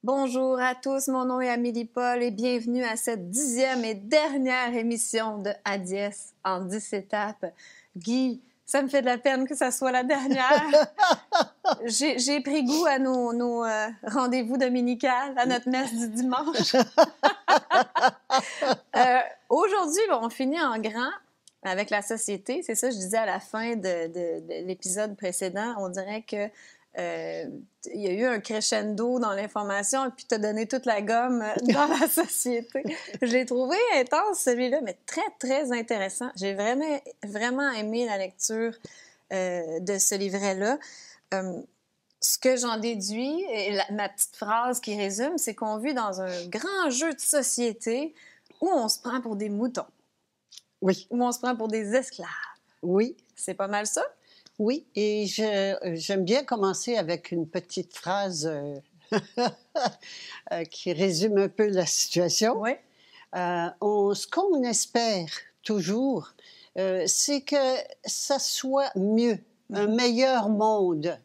Bonjour à tous, mon nom est Amélie Paul et bienvenue à cette 10e et dernière émission de ADIES en 10 étapes. Guy, ça me fait de la peine que ça soit la dernière. J'ai pris goût à nos rendez-vous dominicales, à notre messe du dimanche. Aujourd'hui, on finit en grand avec la société. C'est ça que je disais à la fin de l'épisode précédent. On dirait que il y a eu un crescendo dans l'information et puis tu as donné toute la gomme dans la société. Je l'ai trouvé intense, celui-là, mais très, très intéressant. J'ai vraiment aimé la lecture de ce livret-là. Ce que j'en déduis, et ma petite phrase qui résume, c'est qu'on vit dans un grand jeu de société où on se prend pour des moutons. Oui. Où on se prend pour des esclaves. Oui. C'est pas mal ça? Oui, et j'aime bien commencer avec une petite phrase qui résume un peu la situation. Oui. Ce qu'on espère toujours, c'est que ça soit mieux, un meilleur monde.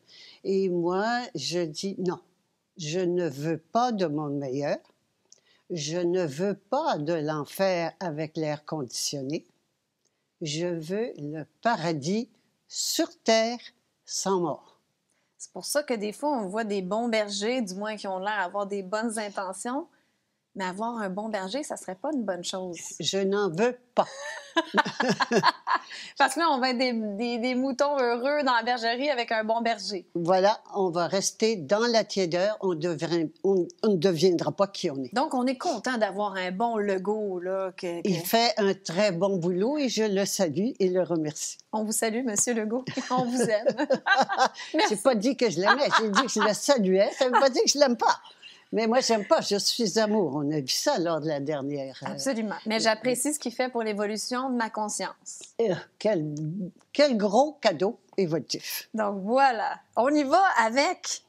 Et moi, je dis non, je ne veux pas de monde meilleur. Je ne veux pas de l'enfer avec l'air conditionné. Je veux le paradis sur terre, sans mort. C'est pour ça que des fois, on voit des bons bergers, du moins qui ont l'air d'avoir des bonnes intentions, mais avoir un bon berger, ça serait pas une bonne chose. Je n'en veux pas. Parce que là, on va être des moutons heureux dans la bergerie avec un bon berger. Voilà, on va rester dans la tiédeur, on ne deviendra pas qui on est. Donc, on est content d'avoir un bon Legault, là. Il fait un très bon boulot et je le salue et le remercie. On vous salue, Monsieur Legault. On vous aime. Je n'ai pas dit que je l'aimais, j'ai dit que je le saluais. Ça ne veut pas dire que je ne l'aime pas. Mais moi, j'aime pas, je suis amour. On a vu ça lors de la dernière... Absolument. Mais j'apprécie ce qu'il fait pour l'évolution de ma conscience. Quel gros cadeau évolutif. Donc, voilà. On y va avec...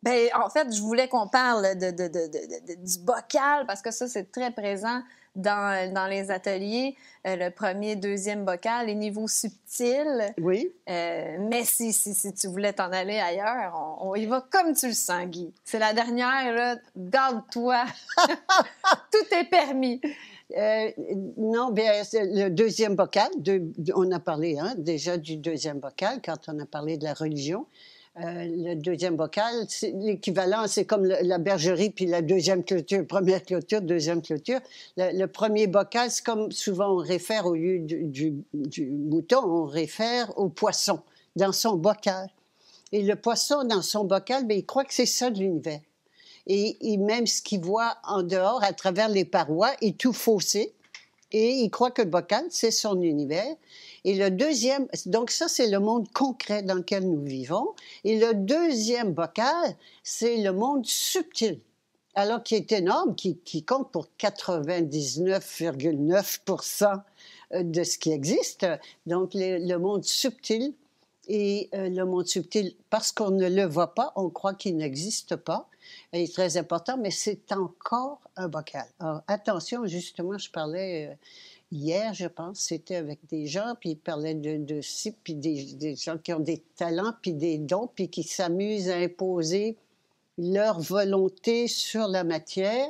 Bien, en fait, je voulais qu'on parle du bocal, parce que ça, c'est très présent dans les ateliers. Le premier, deuxième bocal, les niveaux subtils. Oui. Mais si tu voulais t'en aller ailleurs, on y va comme tu le sens, Guy. C'est la dernière, là. Garde-toi. Tout est permis. Non, bien, le deuxième bocal, on a parlé déjà du deuxième bocal quand on a parlé de la religion. Le deuxième bocal, l'équivalent, c'est comme la bergerie puis la deuxième clôture, première clôture, deuxième clôture. Le premier bocal, c'est comme souvent on réfère au lieu du mouton, on réfère au poisson dans son bocal. Et le poisson dans son bocal, bien, il croit que c'est ça de l'univers. Et même ce qu'il voit en dehors, à travers les parois, est tout faussé. Et il croit que le bocal, c'est son univers. Et le deuxième, donc ça, c'est le monde concret dans lequel nous vivons. Et le deuxième bocal, c'est le monde subtil. Alors, qui est énorme, qui compte pour 99,9% de ce qui existe. Donc, le monde subtil. Et le monde subtil, parce qu'on ne le voit pas, on croit qu'il n'existe pas. Il est très important, mais c'est encore un bocal. Alors, attention, justement, je parlais hier, je pense, c'était avec des gens, puis ils parlaient de ci, puis des gens qui ont des talents, puis des dons, puis qui s'amusent à imposer leur volonté sur la matière.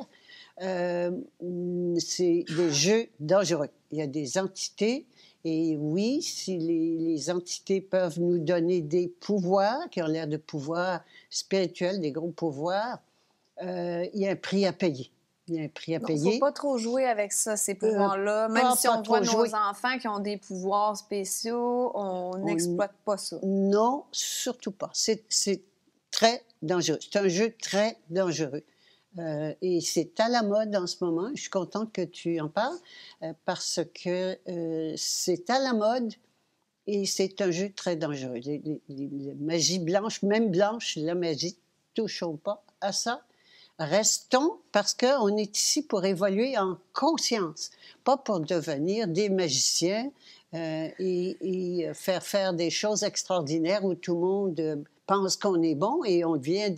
C'est des jeux dangereux. Il y a des entités. Et oui, si les entités peuvent nous donner des pouvoirs, qui ont l'air de pouvoirs spirituels, des gros pouvoirs, il y a un prix à payer. Il y a un prix à payer. Il ne faut pas trop jouer avec ça, ces pouvoirs-là. Même si on voit nos enfants qui ont des pouvoirs spéciaux, on n'exploite pas ça. Non, surtout pas. C'est très dangereux. C'est un jeu très dangereux. Et c'est à la mode en ce moment. Je suis contente que tu en parles parce que c'est à la mode et c'est un jeu très dangereux. Les magies blanches, même blanche, la magie, touchons pas à ça. Restons parce qu'on est ici pour évoluer en conscience, pas pour devenir des magiciens et faire des choses extraordinaires où tout le monde pense qu'on est bon et on devient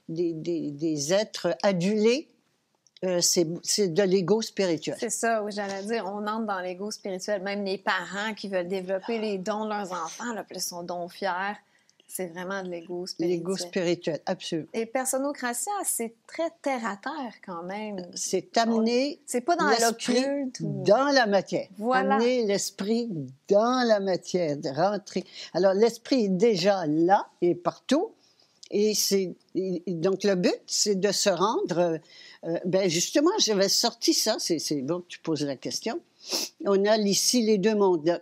des êtres adulés. C'est de l'ego spirituel. C'est ça, oui, j'allais dire. On entre dans l'ego spirituel. Même les parents qui veulent développer les dons de leurs enfants, là, puis ils sont donc fiers. C'est vraiment de l'ego L'ego spirituel. spirituel, absolument. Et Personocratia, c'est très terre-à-terre quand même. C'est amener C'est pas dans l'esprit l'occulte. dans la matière. Voilà. Amener l'esprit dans la matière, de rentrer. Alors, l'esprit est déjà là et partout. Donc, le but, c'est de se rendre... ben justement, j'avais sorti ça, c'est bon que tu poses la question. On a ici les deux mondes.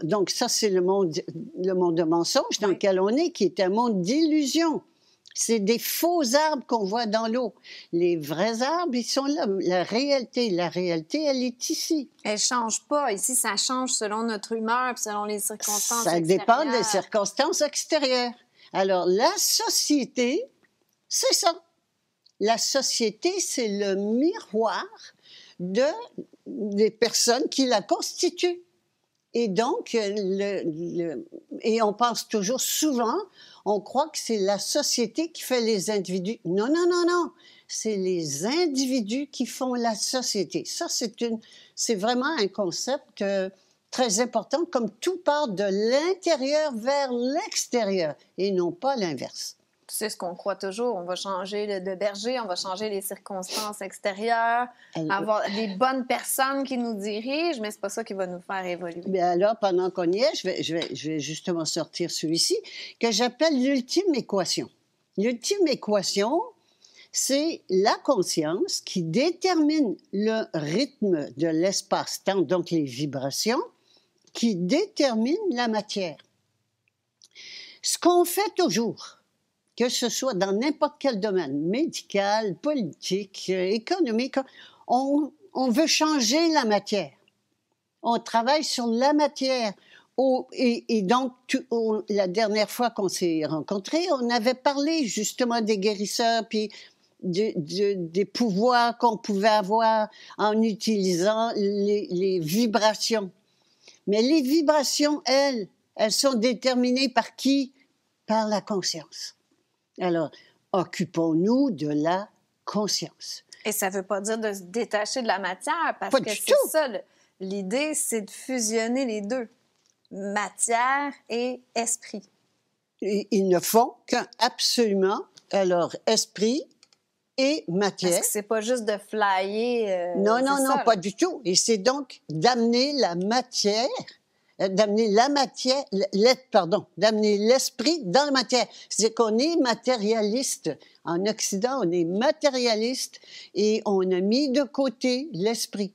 Donc, ça, c'est le monde de mensonge dans lequel on est, qui est un monde d'illusion. C'est des faux arbres qu'on voit dans l'eau. Les vrais arbres, ils sont là. La réalité, elle est ici. Elle change pas. Ici, ça change selon notre humeur, puis selon les circonstances Ça extérieures. dépend des circonstances extérieures. Alors, la société, c'est ça. La société, c'est le miroir des personnes qui la constituent. Et donc, et on pense toujours souvent, on croit que c'est la société qui fait les individus. Non, non, non, non. C'est les individus qui font la société. Ça, c'est vraiment un concept très important, comme tout part de l'intérieur vers l'extérieur et non pas l'inverse. C'est ce qu'on croit toujours. On va changer de berger, on va changer les circonstances extérieures, avoir des bonnes personnes qui nous dirigent, mais c'est pas ça qui va nous faire évoluer. Mais alors, pendant qu'on y est, je vais justement sortir celui-ci, que j'appelle l'ultime équation. L'ultime équation, c'est la conscience qui détermine le rythme de l'espace-temps, donc les vibrations, qui détermine la matière. Ce qu'on fait toujours, que ce soit dans n'importe quel domaine, médical, politique, économique, on veut changer la matière. On travaille sur la matière. Et donc, la dernière fois qu'on s'est rencontrés, on avait parlé justement des guérisseurs, puis des pouvoirs qu'on pouvait avoir en utilisant les vibrations. Mais les vibrations, elles sont déterminées par qui? Par la conscience. Alors, occupons-nous de la conscience. Et ça ne veut pas dire de se détacher de la matière, parce Pas que du c'est tout. ça, l'idée, c'est de fusionner les deux, matière et esprit. Et ils ne font qu'absolument, alors, esprit et matière. Parce que c'est pas juste de flyer. Non, pas du tout. Et c'est donc d'amener la matière, d'amener l'esprit dans la matière. C'est qu'on est matérialiste. En Occident, on est matérialiste et on a mis de côté l'esprit.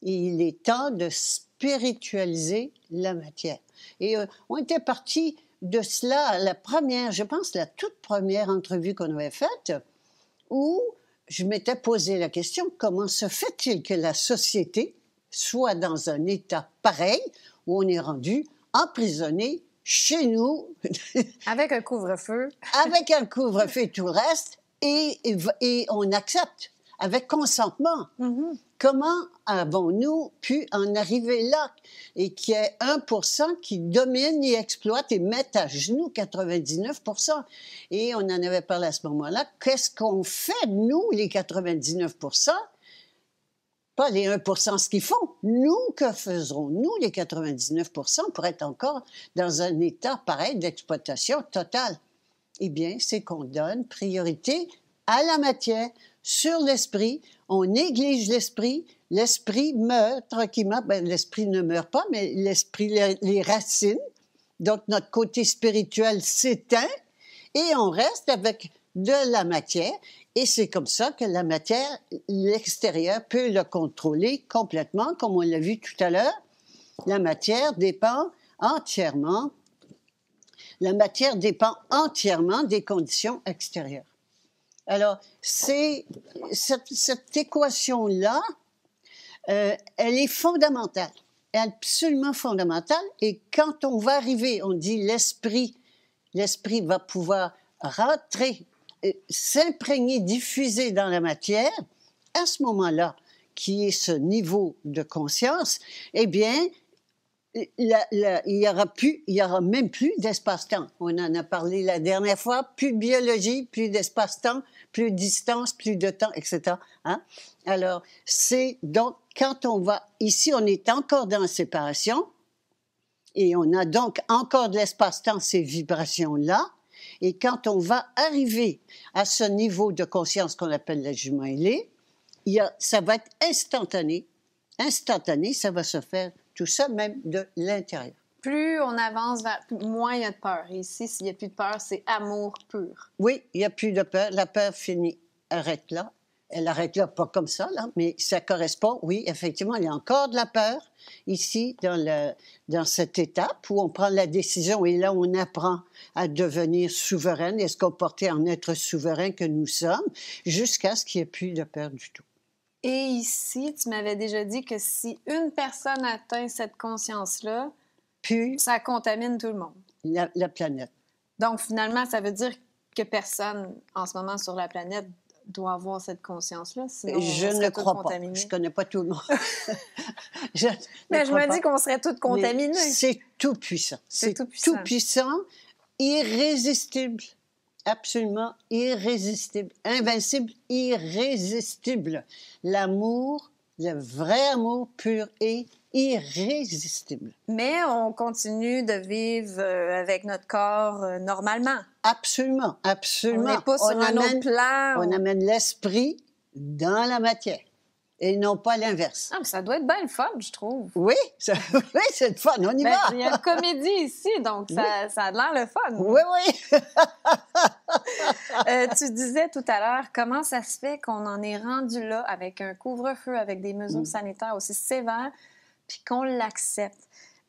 Et il est temps de spiritualiser la matière. Et on était parti de cela, je pense, la toute première entrevue qu'on avait faite, où je m'étais posé la question, comment se fait-il que la société soit dans un état pareil où on est rendu emprisonné chez nous. Avec un couvre-feu. Avec un couvre-feu et tout le reste, et on accepte, avec consentement. Mm-hmm. Comment avons-nous pu en arriver là et qu'il y ait 1% qui domine et exploite et met à genoux 99%? Et on en avait parlé à ce moment-là. Qu'est-ce qu'on fait, nous, les 99%? Pas les 1% ce qu'ils font. Nous, que faisons-nous, les 99%, pour être encore dans un état pareil d'exploitation totale? Eh bien, c'est qu'on donne priorité à la matière sur l'esprit. On néglige l'esprit. L'esprit meurt tranquillement. Ben, l'esprit ne meurt pas, mais l'esprit, les racines. Donc, notre côté spirituel s'éteint et on reste avec de la matière. Et c'est comme ça que la matière, l'extérieur peut le contrôler complètement, comme on l'a vu tout à l'heure. La matière dépend entièrement des conditions extérieures. Alors, c'est cette équation-là, elle est fondamentale, absolument fondamentale. Et quand on va arriver, on dit l'esprit va pouvoir rentrer, s'imprégner, diffuser dans la matière, à ce moment-là, qui est ce niveau de conscience, eh bien, il y aura même plus d'espace-temps. On en a parlé la dernière fois, plus de biologie, plus d'espace-temps, plus de distance, plus de temps, etc. Hein? Alors, c'est donc, quand on va, ici, on est encore dans la séparation, Et on a donc encore de l'espace-temps, ces vibrations-là. Et quand on va arriver à ce niveau de conscience qu'on appelle la jument ailée, ça va être instantané. Instantané, ça va se faire tout ça, même de l'intérieur. Plus on avance moins il y a de peur. Et ici, s'il n'y a plus de peur, c'est amour pur. Oui, il n'y a plus de peur. La peur finit, arrête là. Elle arrête là, pas comme ça, là, mais ça correspond, oui, effectivement, il y a encore de la peur ici, dans cette étape où on prend la décision et là, on apprend à devenir souveraine et se comporter en être souverain que nous sommes, jusqu'à ce qu'il n'y ait plus de peur du tout. Et ici, tu m'avais déjà dit que si une personne atteint cette conscience-là, Puis, ça contamine tout le monde. la planète. Donc, finalement, ça veut dire que personne, en ce moment, sur la planète, doit avoir cette conscience-là. Sinon, Je ne crois pas. Je ne connais pas tout le monde. Mais je me dis qu'on serait tous contaminés. C'est tout puissant. C'est tout puissant, irrésistible. Absolument irrésistible. Invincible, irrésistible. L'amour, le vrai amour pur et irrésistible. Mais on continue de vivre avec notre corps normalement. Absolument, absolument. On n'est pas sur un autre plan. On amène l'esprit dans la matière et non pas l'inverse. Ah, mais ça doit être bien le fun, je trouve. Oui, oui, c'est le fun, on y va. Il y a une comédie ici, donc ça a l'air le fun. Oui, oui. Tu disais tout à l'heure, comment ça se fait qu'on en est rendu là avec un couvre-feu, avec des mesures sanitaires aussi sévères, puis qu'on l'accepte.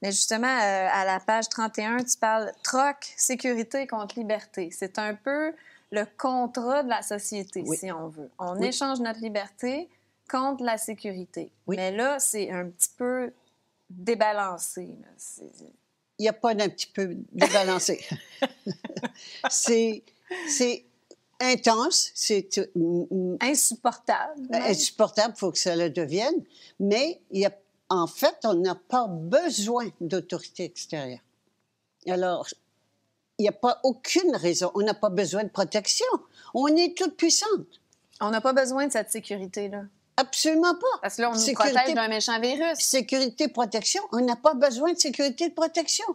Mais justement, à la page 31, tu parles « troc, sécurité contre liberté ». C'est un peu le contrat de la société, si on veut. On échange notre liberté contre la sécurité. Oui. Mais là, c'est un petit peu débalancé. Il n'y a pas d'un petit peu débalancé. c'est intense, c'est... insupportable. Insupportable, il faut que ça le devienne. Mais en fait, on n'a pas besoin d'autorité extérieure. Alors, il n'y a pas aucune raison. On n'a pas besoin de protection. On est toute puissante. On n'a pas besoin de cette sécurité-là. Absolument pas. Parce que là, on nous protège d'un méchant virus. Sécurité, protection, on n'a pas besoin de sécurité, de protection.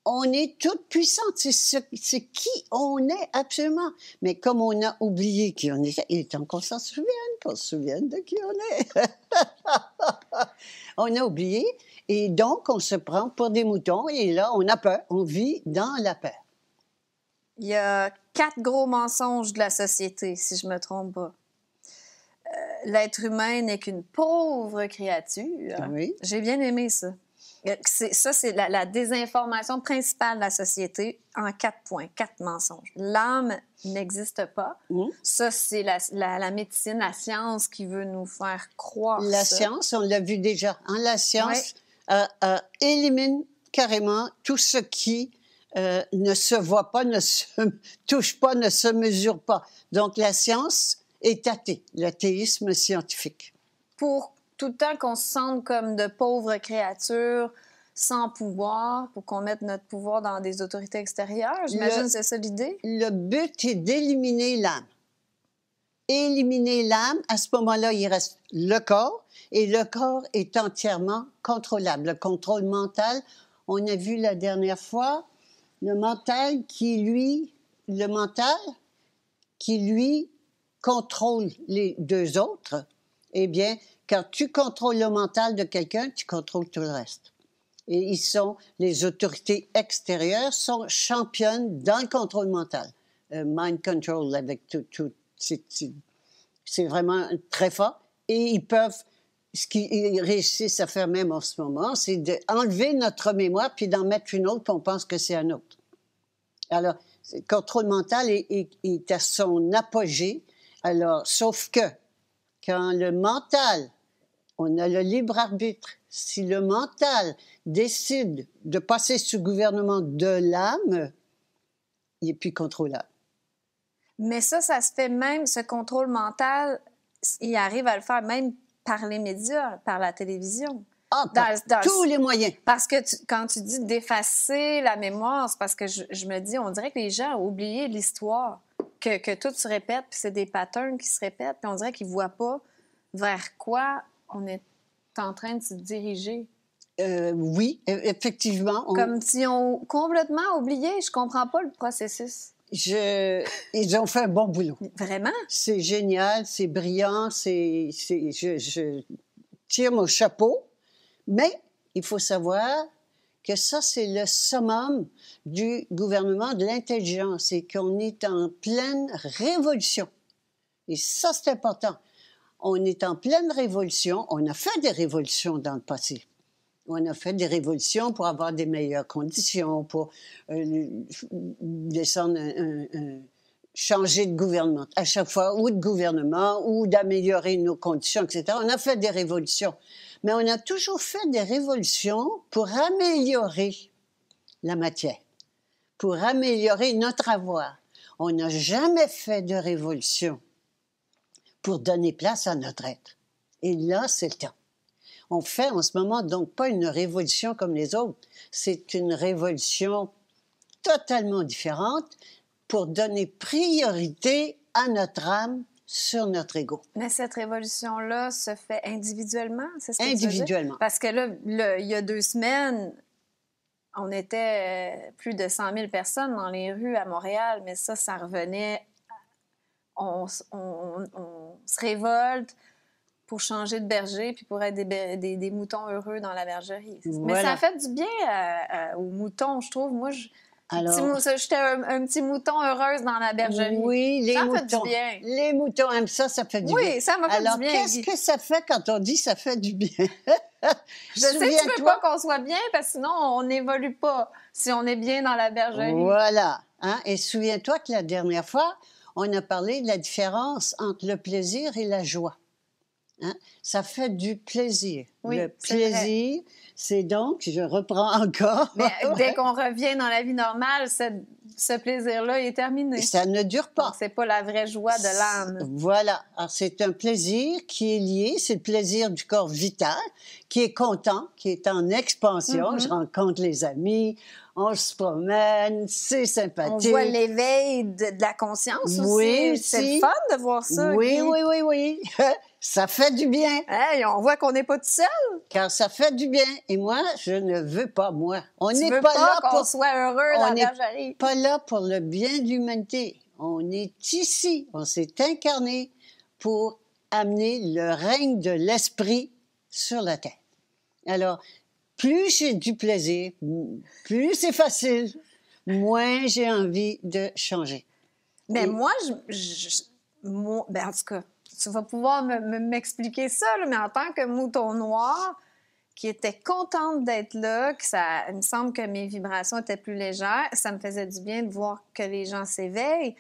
On est toute puissante. C'est qui on est, absolument. Mais comme on a oublié qui on est, il est temps qu'on se souvienne de qui on est. On a oublié, et donc on se prend pour des moutons, et là, on a peur. On vit dans la peur. Il y a 4 gros mensonges de la société, si je ne me trompe pas. L'être humain n'est qu'une pauvre créature. Oui. J'ai bien aimé ça. Ça, c'est la désinformation principale de la société en 4 points, 4 mensonges. L'âme n'existe pas. Ça, c'est la médecine, la science qui veut nous faire croire la ça. Science, on l'a vu déjà. La science élimine carrément tout ce qui ne se voit pas, ne se touche pas, ne se mesure pas. Donc, la science est athée, l'athéisme scientifique. Pour tout le temps qu'on se sente comme de pauvres créatures sans pouvoir, pour qu'on mette notre pouvoir dans des autorités extérieures, j'imagine que c'est ça l'idée? Le but est d'éliminer l'âme. Éliminer l'âme, à ce moment-là, il reste le corps, et le corps est entièrement contrôlable. Le contrôle mental, on a vu la dernière fois, le mental qui, lui, contrôle les 2 autres, eh bien, quand tu contrôles le mental de quelqu'un, tu contrôles tout le reste. Et les autorités extérieures sont championnes dans le contrôle mental. Mind control, avec tout c'est vraiment très fort. Et ce qu'ils réussissent à faire même en ce moment, c'est d'enlever notre mémoire puis d'en mettre une autre, puis on pense que c'est un autre. Alors, le contrôle mental est à son apogée. Alors, sauf que, quand le mental, on a le libre arbitre, si le mental décide de passer sous gouvernement de l'âme, il n'est plus contrôlable. Mais ça se fait même, ce contrôle mental, il arrive à le faire même par les médias, par la télévision. Par tous les moyens. Parce que quand tu dis d'effacer la mémoire, c'est parce que je me dis, on dirait que les gens ont oublié l'histoire, que tout se répète, puis c'est des patterns qui se répètent, puis on dirait qu'ils ne voient pas vers quoi on est en train de se diriger. Oui, effectivement. Comme si on complètement oublié. Je comprends pas le processus. Ils ont fait un bon boulot. Vraiment? C'est génial, c'est brillant, je tire mon chapeau, mais il faut savoir que ça, c'est le summum du gouvernement de l'intelligence et qu'on est en pleine révolution. Et ça, c'est important. On est en pleine révolution. On a fait des révolutions dans le passé. On a fait des révolutions pour avoir des meilleures conditions, pour descendre changer de gouvernement à chaque fois, ou de gouvernement, ou d'améliorer nos conditions, etc. On a fait des révolutions. Mais on a toujours fait des révolutions pour améliorer la matière, pour améliorer notre avoir. On n'a jamais fait de révolution pour donner place à notre être. Et là, c'est le temps. On fait en ce moment donc pas une révolution comme les autres, c'est une révolution totalement différente pour donner priorité à notre âme sur notre ego. Mais cette révolution-là se fait individuellement, c'est ce que Individuellement. Tu veux dire? Parce que là, il y a 2 semaines, on était plus de 100 000 personnes dans les rues à Montréal, mais ça revenait. On se révolte pour changer de berger puis pour être des moutons heureux dans la bergerie. Voilà. Mais ça a fait du bien aux moutons, je trouve. Moi, j'étais un petit mouton heureuse dans la bergerie. Oui, les moutons. Ça fait du bien. Les moutons aiment ça, ça fait du bien. Oui, ça m'a fait du bien. Alors, qu'est-ce que ça fait quand on dit ça fait du bien? Je sais que tu veux pas qu'on soit bien, parce que sinon, on n'évolue pas si on est bien dans la bergerie. Voilà. Hein? Et souviens-toi que la dernière fois, on a parlé de la différence entre le plaisir et la joie. Hein? Ça fait du plaisir. Oui, le plaisir, c'est donc, je reprends encore. Mais dès qu'on revient dans la vie normale, ce plaisir-là est terminé. Ça ne dure pas. C'est pas la vraie joie de l'âme. Voilà. Alors, c'est un plaisir qui est lié, c'est le plaisir du corps vital, qui est content, qui est en expansion. Je rencontre les amis, on se promène, c'est sympathique. On voit l'éveil de la conscience oui, aussi. C'est le fun de voir ça. Oui, oui. Ça fait du bien. Hey, on voit qu'on n'est pas tout seul. Car ça fait du bien. Et moi, je ne veux pas, moi. On n'est pas là qu'on soit heureux dans la bergerie. On n'est pas là pour le bien de l'humanité. On est ici. On s'est incarné pour amener le règne de l'esprit sur la terre. Alors, plus j'ai du plaisir, plus c'est facile, moins j'ai envie de changer. Mais moi, en tout cas, tu vas pouvoir m'expliquer ça, là, mais en tant que mouton noir, qui était contente d'être là, il me semble que mes vibrations étaient plus légères, ça me faisait du bien de voir que les gens s'éveillent.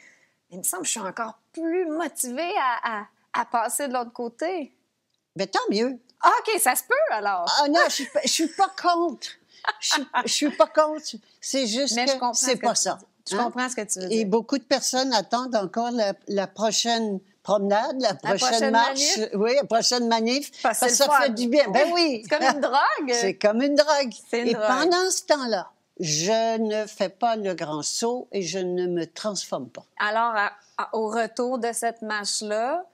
Il me semble que je suis encore plus motivée à passer de l'autre côté. Bien, tant mieux. Ah, OK, ça se peut, alors. Ah non, je suis pas contre. Je suis pas contre. C'est juste que c'est pas ça. Je comprends ce que tu veux dire. Et beaucoup de personnes attendent encore la prochaine promenade, la prochaine marche, la prochaine manif, parce que ça fait du bien. Ben oui. C'est comme une drogue. C'est comme une drogue. Et pendant ce temps-là, je ne fais pas le grand saut et je ne me transforme pas. Alors, au retour de cette marche-là,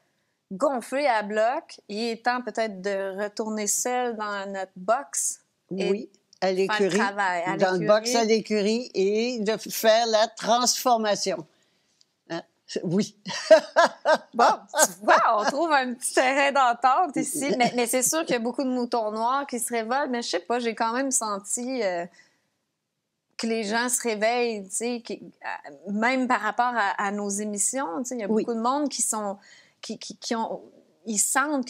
gonflé à bloc, il est temps peut-être de retourner seul dans notre box. Oui. À l'écurie, dans le box à l'écurie, et de faire la transformation. Hein? Oui. Bon, tu vois, on trouve un petit terrain d'entente ici. Mais c'est sûr qu'il y a beaucoup de moutons noirs qui se révoltent, mais je sais pas, j'ai quand même senti que les gens se réveillent, tu sais, même par rapport à nos émissions, tu sais, il y a beaucoup de monde qui sentent qu'il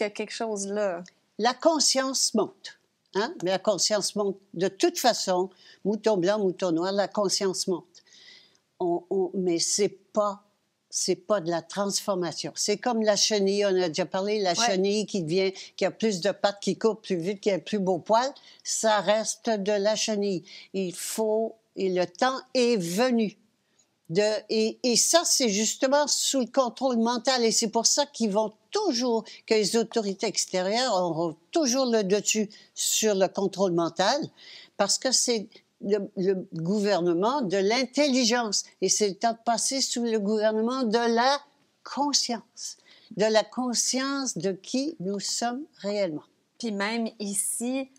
y a quelque chose là. La conscience monte. Hein? Mais la conscience monte. De toute façon, mouton blanc, mouton noir, la conscience monte. Mais c'est pas de la transformation. C'est comme la chenille, on a déjà parlé, la chenille qui a plus de pattes, qui court plus vite, qui a un plus beau poil, ça reste de la chenille. Et le temps est venu. Et ça, c'est justement sous le contrôle mental. Et c'est pour ça que les autorités extérieures auront toujours le dessus sur le contrôle mental, parce que c'est le gouvernement de l'intelligence. Et c'est le temps de passer sous le gouvernement de la conscience de qui nous sommes réellement. Puis même ici,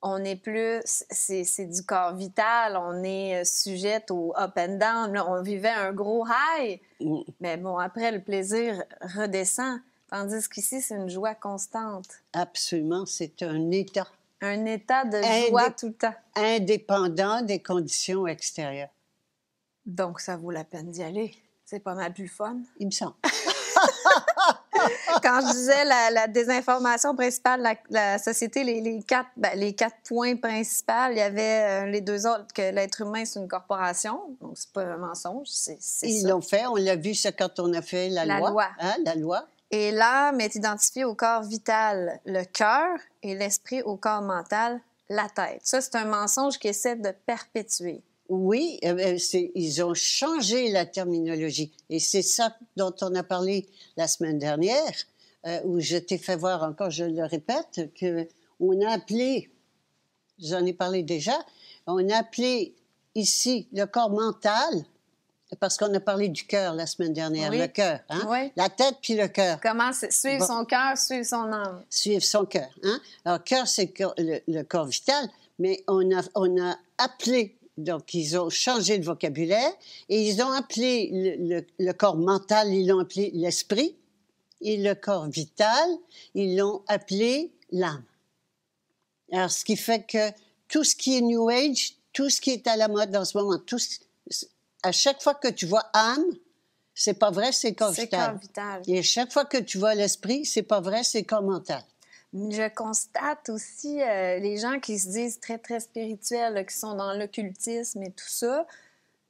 on est plus, c'est du corps vital, on est sujette au up and down. Là, on vivait un gros high, mais bon, après, le plaisir redescend. Tandis qu'ici, c'est une joie constante. Absolument, c'est un état. Un état de joie tout le temps. Indépendant des conditions extérieures. Donc, ça vaut la peine d'y aller. C'est pas mal plus fun. Il me semble. Quand je disais la désinformation principale de la société, les quatre points principaux, il y avait les deux autres, que l'être humain, c'est une corporation. Donc, c'est pas un mensonge, c'est Ils ça. l'ont fait. On l'a vu, ça, quand on a fait la loi. Hein, la loi. Et l'âme est identifiée au corps vital, le cœur, et l'esprit au corps mental, la tête. Ça, c'est un mensonge qui essaie de perpétuer. Oui, ils ont changé la terminologie. Et c'est ça dont on a parlé la semaine dernière, où je t'ai fait voir encore, je le répète, qu'on a appelé, j'en ai parlé déjà, on a appelé ici le corps mental, parce qu'on a parlé du cœur la semaine dernière, oui. Le cœur, hein? Oui. La tête puis le cœur. Comment suivre son cœur, suivre son âme. Suivre son cœur, hein? Alors, cœur, c'est le corps vital, mais on a appelé, donc ils ont changé le vocabulaire, et ils ont appelé le corps mental, ils l'ont appelé l'esprit, et le corps vital, ils l'ont appelé l'âme. Alors, ce qui fait que tout ce qui est New Age, tout ce qui est à la mode en ce moment, à chaque fois que tu vois âme, c'est pas vrai, c'est corps vital. C'est corps vital. Et à chaque fois que tu vois l'esprit, c'est pas vrai, c'est corps mental. Je constate aussi les gens qui se disent très, très spirituels, là, qui sont dans l'occultisme et tout ça,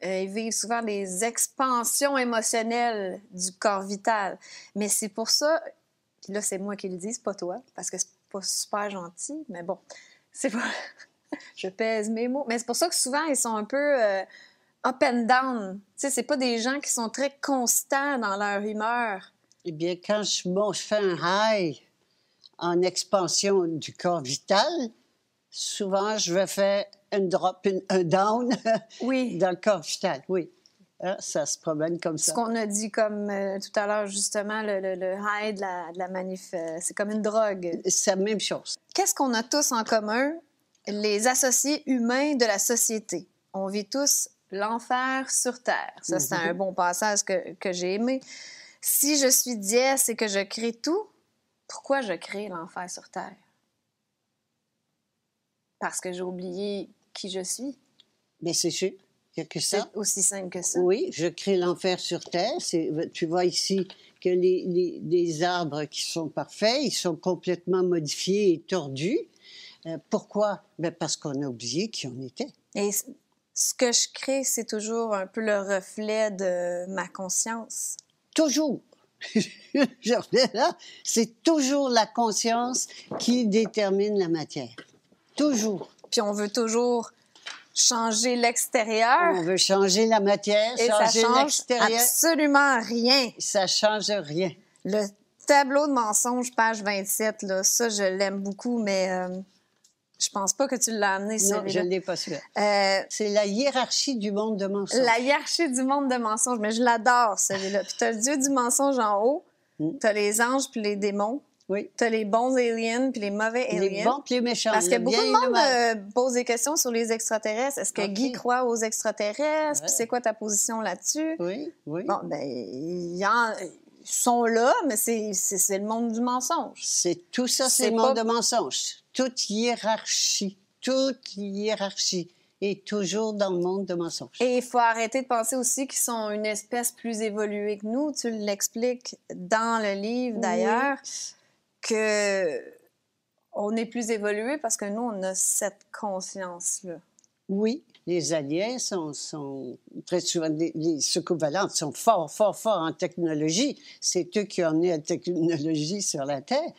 ils vivent souvent des expansions émotionnelles du corps vital. Mais c'est pour ça, puis là, c'est moi qui le dis, c'est pas toi, parce que c'est pas super gentil, mais bon, c'est pas... Je pèse mes mots. Mais c'est pour ça que souvent, ils sont un peu up and down. Tu sais, c'est pas des gens qui sont très constants dans leur humeur. Eh bien, quand je fais un high en expansion du corps vital, souvent, je vais faire un drop, un down oui. dans le corps vital, oui. Ah, ça se promène comme ça. Ce qu'on a dit comme tout à l'heure, justement, le high de la manif, c'est comme une drogue. C'est la même chose. Qu'est-ce qu'on a tous en commun? Les associés humains de la société. On vit tous l'enfer sur Terre. Ça, c'est un bon passage que j'ai aimé. Si je suis dièse et que je crée tout, pourquoi je crée l'enfer sur Terre? Parce que j'ai oublié qui je suis. Bien, c'est sûr. Il n'y a que ça. C'est aussi simple que ça. Oui, je crée l'enfer sur Terre. Tu vois ici que les arbres qui sont parfaits, ils sont complètement modifiés et tordus. Pourquoi? Bien, parce qu'on a oublié qui on était. Et ce que je crée, c'est toujours un peu le reflet de ma conscience. Toujours. Je reviens là. C'est toujours la conscience qui détermine la matière. Toujours. Puis on veut toujours changer l'extérieur. On veut changer la matière, et changer ça change l'extérieur. Absolument rien. Ça change rien. Le tableau de mensonges, page 27, là, ça, je l'aime beaucoup, mais je pense pas que tu l'as amené, celui-là. Non, je ne l'ai pas su. C'est la hiérarchie du monde de mensonges. La hiérarchie du monde de mensonges, mais je l'adore, celui-là. Puis tu as le dieu du mensonge en haut, tu as les anges puis les démons. Oui. Tu as les bons aliens puis les mauvais aliens. Les bons puis les méchants. Parce que beaucoup de monde pose des questions sur les extraterrestres. Est-ce que Guy croit aux extraterrestres? Ouais. Puis c'est quoi ta position là-dessus? Oui, oui. Bon, bien, ils sont là, mais c'est le monde du mensonge. C'est tout ça, c'est le monde de mensonges. Toute hiérarchie est toujours dans le monde de mensonges. Et il faut arrêter de penser aussi qu'ils sont une espèce plus évoluée que nous. Tu l'expliques dans le livre, d'ailleurs. Oui. Qu'on est plus évolué parce que nous, on a cette conscience-là. Oui, les aliens sont très souvent, les secours valantes sont forts en technologie. C'est eux qui ont amené la technologie sur la Terre.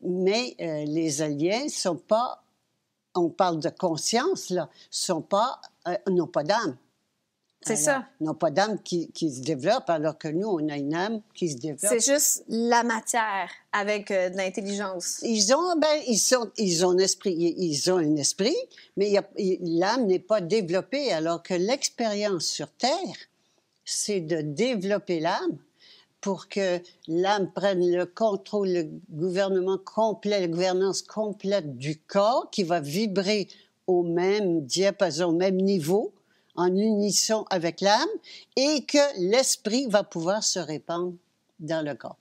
Mais les aliens sont pas, on parle de conscience, là, n'ont pas d'âme. C'est ça. Ils n'ont pas d'âme qui se développe, alors que nous, on a une âme qui se développe. C'est juste la matière avec de l'intelligence. Ils ont un esprit, mais l'âme n'est pas développée, alors que l'expérience sur Terre, c'est de développer l'âme pour que l'âme prenne le contrôle, le gouvernement complet, la gouvernance complète du corps qui va vibrer au même diapason, au même niveau, en unisson avec l'âme, et que l'esprit va pouvoir se répandre dans le corps.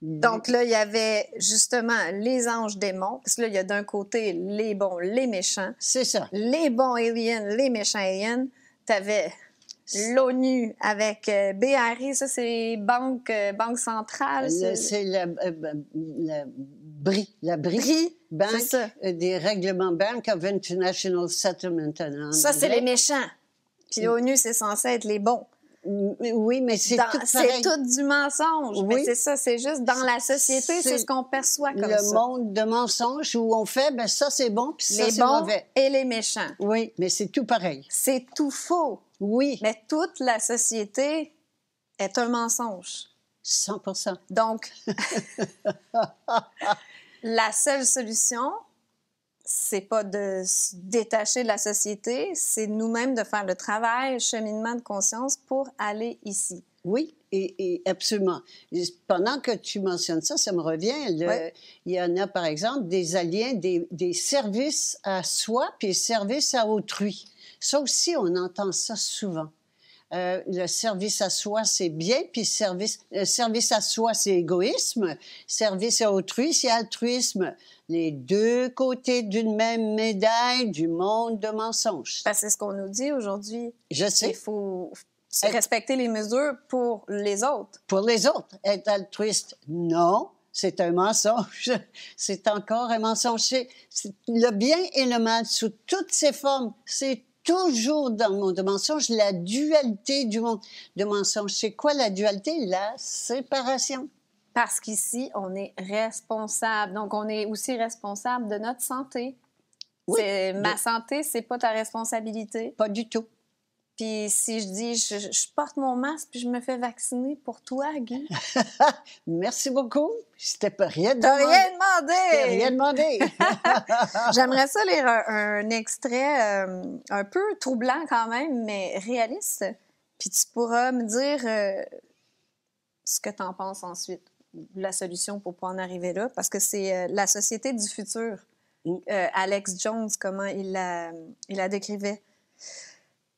Donc là, il y avait justement les anges démons, parce que là, il y a d'un côté les bons, les méchants. C'est ça. Les bons aliens, les méchants aliens. T'avais l'ONU avec BRI, ça c'est Banque centrale. C'est la BRI. La BRI. BRI, Banque c'est ça. Des règlements Bank of International Settlement. Ça, c'est les méchants. Puis l'ONU, c'est censé être les bons. Oui, mais c'est tout pareil. C'est tout du mensonge. Oui. Mais c'est ça, c'est juste dans la société, c'est ce qu'on perçoit comme le ça. monde de mensonges où on fait, ben ça c'est bon, puis ça Les c'est bons mauvais. et les méchants. Oui, mais c'est tout pareil. C'est tout faux. Oui, Mais toute la société est un mensonge. 100%. Donc, la seule solution, c'est pas de se détacher de la société, c'est nous-mêmes de faire le travail, le cheminement de conscience pour aller ici. Oui, et absolument. Pendant que tu mentionnes ça, ça me revient. Oui. Il y en a, par exemple, des aliens, des services à soi puis services à autrui. Ça aussi, on entend ça souvent. Le service à soi, c'est bien, puis service à soi, c'est égoïsme. Service à autrui, c'est altruisme. Les deux côtés d'une même médaille du monde de mensonges. Parce que c'est ce qu'on nous dit aujourd'hui. Je sais. Il faut respecter les mesures pour les autres. Pour les autres, être altruiste, non. C'est un mensonge. C'est encore un mensonge. C'est le bien et le mal sous toutes ses formes. C'est toujours dans le monde de mensonge, la dualité du monde de mensonge. C'est quoi la dualité? La séparation. Parce qu'ici, on est responsable. Donc, on est aussi responsable de notre santé. Oui. Ma santé, c'est pas ta responsabilité. Pas du tout. Puis si je dis, je porte mon masque puis je me fais vacciner pour toi, Guy. Merci beaucoup. C'était pas rien demandé. T'as rien demandé! T'as rien demandé. J'aimerais ça lire un extrait un peu troublant quand même, mais réaliste. Puis tu pourras me dire ce que t'en penses ensuite, la solution pour pas en arriver là, parce que c'est la société du futur. Alex Jones, comment il la décrivait.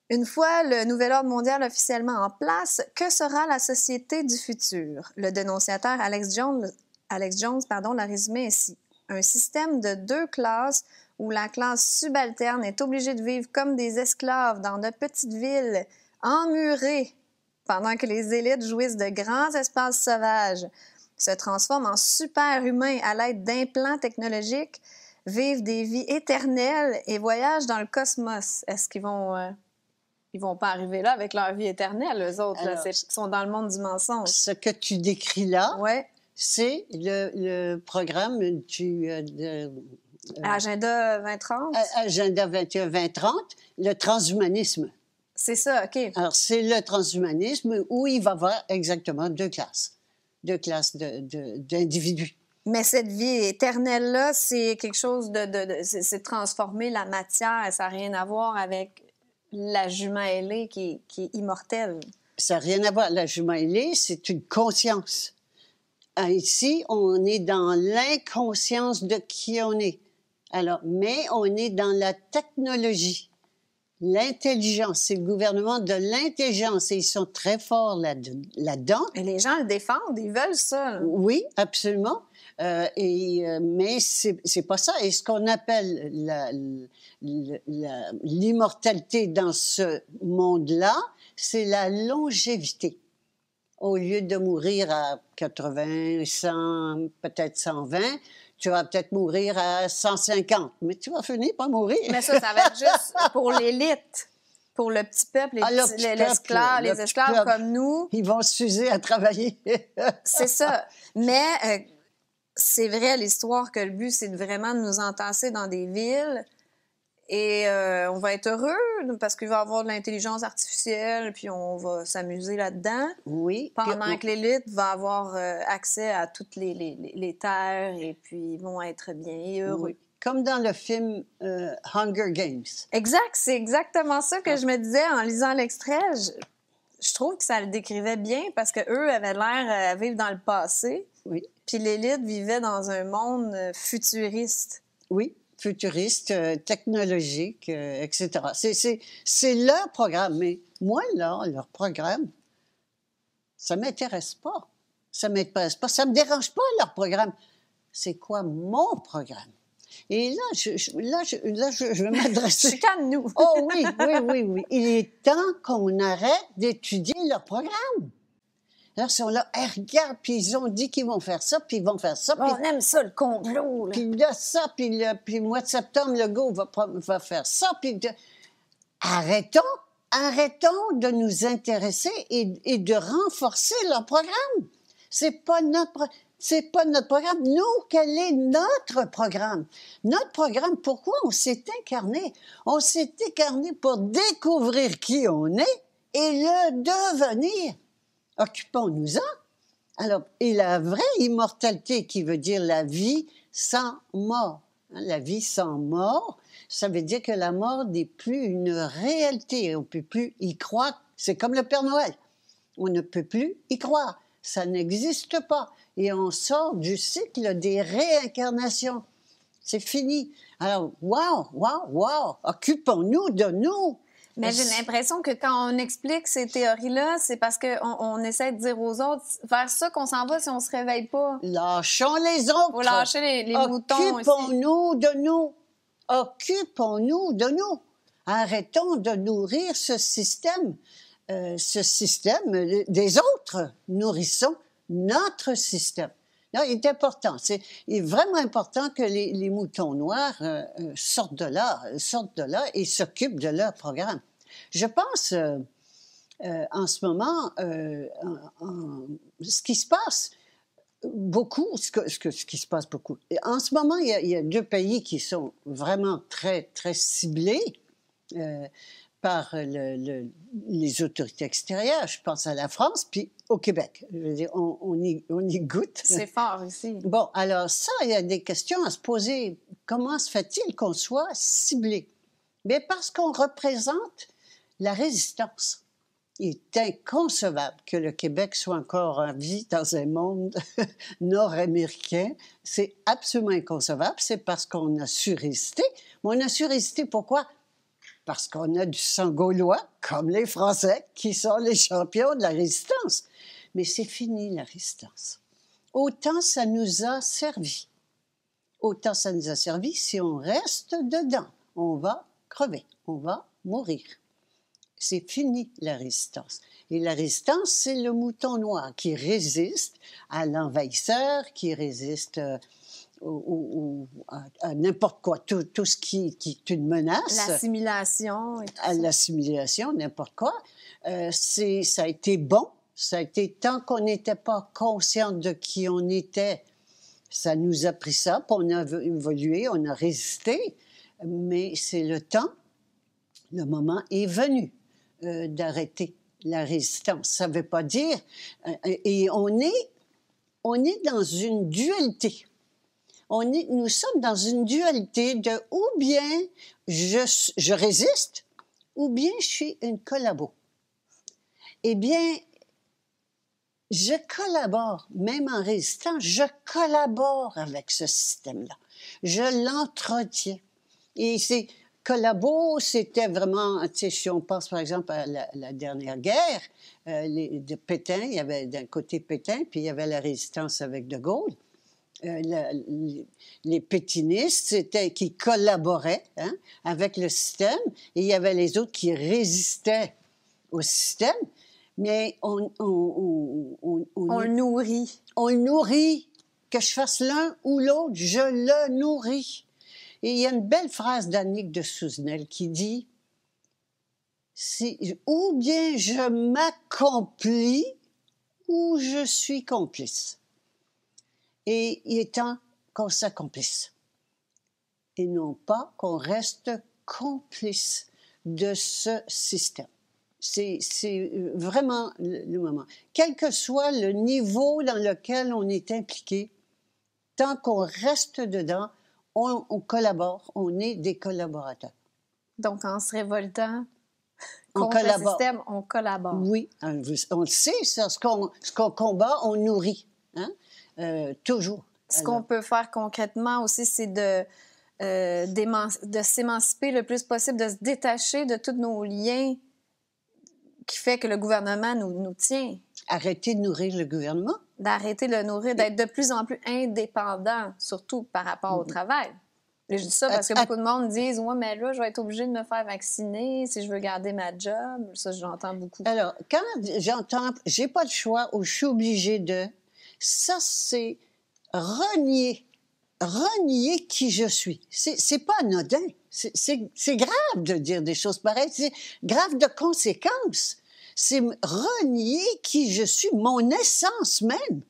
Une fois le nouvel ordre mondial officiellement en place, que sera la société du futur? Le dénonciateur Alex Jones l'a résumé ainsi. Un système de deux classes où la classe subalterne est obligée de vivre comme des esclaves dans de petites villes emmurées, pendant que les élites jouissent de grands espaces sauvages, se transforment en super-humains à l'aide d'implants technologiques, vivent des vies éternelles et voyagent dans le cosmos. Est-ce qu'ils vont... Ils vont pas arriver là avec leur vie éternelle, eux autres. Alors, ils sont dans le monde du mensonge. Ce que tu décris là, ouais. C'est le programme du... Agenda 2030? Agenda 21-2030, le transhumanisme. C'est ça, OK. Alors, c'est le transhumanisme où il va y avoir exactement deux classes d'individus. Mais cette vie éternelle-là, c'est quelque chose c'est transformer la matière. Ça n'a rien à voir avec la jument ailée qui est immortelle. Ça n'a rien à voir. La jument ailée, c'est une conscience. Ici, on est dans l'inconscience de qui on est. Alors, mais on est dans la technologie, l'intelligence. C'est le gouvernement de l'intelligence et ils sont très forts là-dedans. Et les gens le défendent, ils veulent ça. Là. Oui, absolument. Mais c'est pas ça. Et ce qu'on appelle l'immortalité dans ce monde-là, c'est la longévité. Au lieu de mourir à 80, 100, peut-être 120, tu vas peut-être mourir à 150, mais tu vas finir par mourir. Mais ça va être juste pour l'élite, pour le petit peuple, les esclaves comme nous. Ils vont s'user à travailler. C'est ça. Mais c'est vrai, l'histoire, que le but, c'est vraiment de nous entasser dans des villes et on va être heureux parce qu'il va y avoir de l'intelligence artificielle puis on va s'amuser là-dedans. Oui. Pendant que l'élite va avoir accès à toutes les terres et puis ils vont être bien et heureux. Oui. Comme dans le film Hunger Games. Exact, c'est exactement ça que je me disais en lisant l'extrait. je trouve que ça le décrivait bien parce qu'eux avaient l'air à vivre dans le passé, Oui, puis l'élite vivait dans un monde futuriste. oui, futuriste, technologique, etc. C'est leur programme. Mais moi, là, leur programme, ça ne m'intéresse pas. Ça ne m'intéresse pas. Ça ne me dérange pas, leur programme. C'est quoi mon programme? Et là, je vais m'adresser. Chicane-nous! Oh oui, oui, oui, oui. Il est temps qu'on arrête d'étudier leur programme. Là, ils sont là, hey, regarde, puis ils ont dit qu'ils vont faire ça, puis ils vont faire ça, puis On aime ça, le complot, là. puis là, ça, puis le mois de septembre, le gars va faire ça, puis arrêtons, arrêtons de nous intéresser et de renforcer leur programme. C'est pas notre programme. Nous, quel est notre programme? Notre programme, pourquoi on s'est incarné? On s'est incarné pour découvrir qui on est et le devenir. Occupons-nous-en. Alors, et la vraie immortalité, qui veut dire la vie sans mort. Hein, la vie sans mort, ça veut dire que la mort n'est plus une réalité. On ne peut plus y croire. C'est comme le Père Noël. On ne peut plus y croire. Ça n'existe pas. Et on sort du cycle des réincarnations. C'est fini. Alors, wow, wow, wow, occupons-nous de nous. Mais j'ai l'impression que quand on explique ces théories-là, c'est parce qu'on essaie de dire aux autres, vers ça qu'on s'en va si on se réveille pas. Lâchons les autres. Faut lâcher les moutons aussi. Occupons-nous de nous. Occupons-nous de nous. Arrêtons de nourrir ce système des autres. Nourrissons notre système. Là, il est important. Il est vraiment important que les moutons noirs sortent de là et s'occupent de leur programme. Je pense, en ce moment, ce qui se passe beaucoup, ce qui se passe beaucoup. En ce moment, il y a deux pays qui sont vraiment très, très ciblés par les autorités extérieures. Je pense à la France, puis au Québec. Je veux dire, on y goûte. C'est fort ici. Bon, alors ça, il y a des questions à se poser. Comment se fait-il qu'on soit ciblé? Bien, parce qu'on représente la résistance. Il est inconcevable que le Québec soit encore en vie dans un monde nord-américain. C'est absolument inconcevable. C'est parce qu'on a su résister. Mais on a su résister pourquoi? Parce qu'on a du sang gaulois, comme les Français, qui sont les champions de la résistance. Mais c'est fini, la résistance. Autant ça nous a servi. Autant ça nous a servi si on reste dedans. On va crever, on va mourir. C'est fini, la résistance. Et la résistance, c'est le mouton noir qui résiste à l'envahisseur, qui résiste à n'importe quoi, tout ce qui est une menace. L'assimilation et tout ça. À l'assimilation, n'importe quoi. Ça a été bon. Ça a été, tant qu'on n'était pas conscient de qui on était, ça nous a pris ça, puis on a évolué, on a résisté. Mais c'est le temps, le moment est venu d'arrêter la résistance. Ça ne veut pas dire... et on est dans une dualité. Nous sommes dans une dualité de ou bien je résiste, ou bien je suis une collabo. Eh bien, je collabore, même en résistant, je collabore avec ce système-là. Je l'entretiens. Et c'est collabo, c'était vraiment, tu sais, si on pense par exemple à la dernière guerre de Pétain, il y avait d'un côté Pétain, puis il y avait la résistance avec De Gaulle. Les pétinistes qui collaboraient avec le système, et il y avait les autres qui résistaient au système, mais on le nourrit. On le nourrit. Que je fasse l'un ou l'autre, je le nourris. Et il y a une belle phrase d'Annick de Souzenel qui dit ou bien je m'accomplis ou je suis complice. Et il est temps qu'on s'accomplisse. Et non pas qu'on reste complice de ce système. C'est vraiment le moment. Quel que soit le niveau dans lequel on est impliqué, tant qu'on reste dedans, on collabore, on est des collaborateurs. Donc, en se révoltant contre le collabore. système, on collabore. Oui, on le sait, ça. Ce qu'on combat, on nourrit. Hein? Toujours. Ce qu'on peut faire concrètement aussi, c'est de s'émanciper le plus possible, de se détacher de tous nos liens qui fait que le gouvernement nous tient. Arrêter de nourrir le gouvernement. D'arrêter de le nourrir, d'être de plus en plus indépendant, surtout par rapport au travail. Et je dis ça parce que beaucoup de monde disent « Ouais, mais là, je vais être obligée de me faire vacciner si je veux garder ma job. » Ça, j'entends beaucoup. Alors, quand j'entends « j'ai pas le choix » ou « je suis obligée de », ça, c'est renier qui je suis. C'est pas anodin. C'est grave de dire des choses pareilles. C'est grave de conséquences. C'est renier qui je suis, mon essence même.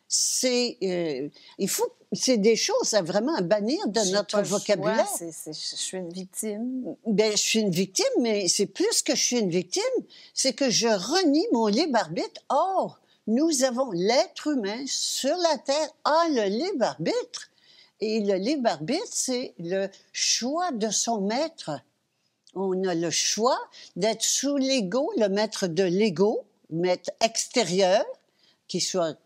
C'est des choses à vraiment bannir de notre vocabulaire. Je suis une victime. Ben, je suis une victime, mais c'est plus que je suis une victime, c'est que je renie mon libre arbitre. Or, nous avons l'être humain sur la Terre a le libre arbitre. Et le libre arbitre, c'est le choix de son maître. On a le choix d'être sous l'ego, le maître de l'ego, maître extérieur, qui soit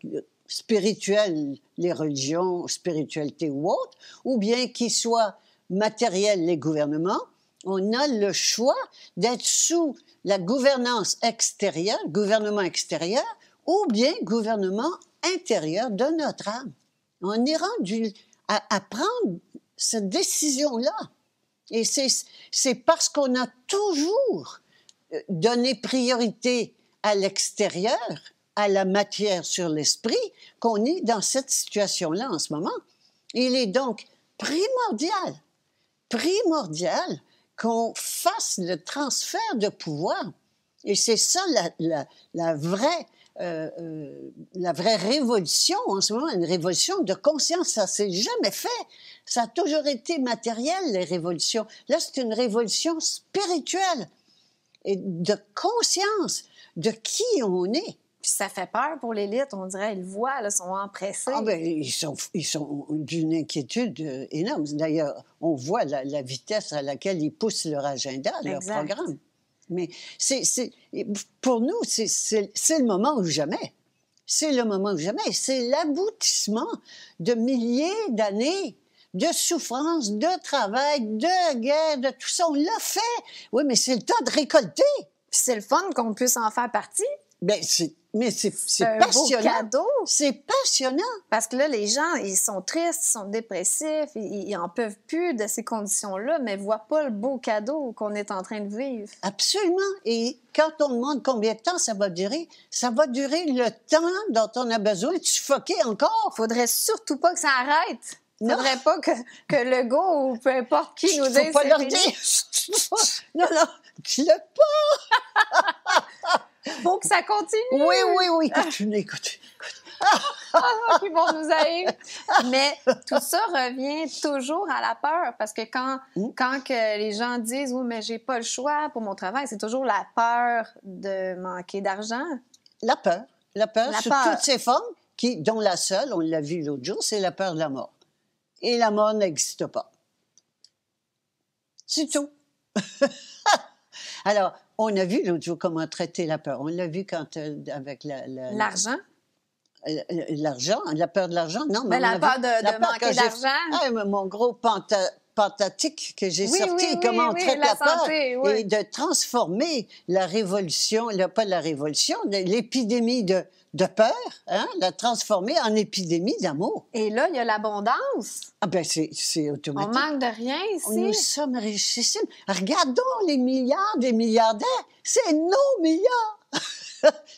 spirituel, les religions, spiritualité ou autre, ou bien qui soit matériel, les gouvernements. On a le choix d'être sous la gouvernance extérieure, gouvernement extérieur, ou bien gouvernement intérieur de notre âme. On est rendu à prendre cette décision-là. Et c'est parce qu'on a toujours donné priorité à l'extérieur, à la matière sur l'esprit, qu'on est dans cette situation-là en ce moment. Il est donc primordial qu'on fasse le transfert de pouvoir. Et c'est ça la vraie révolution en ce moment, une révolution de conscience. Ça s'est jamais fait. Ça a toujours été matériel, les révolutions. Là, c'est une révolution spirituelle et de conscience de qui on est. Puis ça fait peur pour l'élite, on dirait. Ils voient, là, sont empressés. Ah ben, ils sont d'une inquiétude énorme. D'ailleurs, on voit la vitesse à laquelle ils poussent leur agenda, leur programme. Mais pour nous, c'est le moment ou jamais. C'est le moment ou jamais. C'est l'aboutissement de milliers d'années de souffrance, de travail, de guerre, de tout ça. On l'a fait. Oui, mais c'est le temps de récolter. Puis c'est le fun qu'on puisse en faire partie. Bien, c'est passionnant. Beau cadeau. C'est passionnant. Parce que là, les gens, ils sont tristes, ils sont dépressifs, ils en peuvent plus de ces conditions-là, mais ne voient pas le beau cadeau qu'on est en train de vivre. Absolument. Et quand on demande combien de temps ça va durer le temps dont on a besoin de suffoquer encore. Faudrait surtout pas que ça arrête. Faudrait pas que Legault ou peu importe qui nous dise... Faut pas leur dire. Non, dis-le pas. Faut que ça continue. Oui. Écoute. Ils vont nous haïr. Mais tout ça revient toujours à la peur. Parce que quand que les gens disent « Oui, mais j'ai pas le choix pour mon travail », c'est toujours la peur de manquer d'argent. La peur sous toutes ses formes, dont la seule, on l'a vu l'autre jour, c'est la peur de la mort. Et la mort n'existe pas. C'est tout. Alors, on a vu l'autre jour comment traiter la peur. On l'a vu quand, avec l'argent. L'argent, la peur de l'argent, non. Mais la peur de manquer d'argent. Mon gros pentatique que j'ai sorti, comment on traite la peur, et de transformer la révolution, pas la révolution, l'épidémie de peur, la transformer en épidémie d'amour. Et là, il y a l'abondance. Ah ben c'est automatique. On manque de rien ici. Nous sommes richissimes. Regardons les milliards des milliardaires. C'est nos milliards.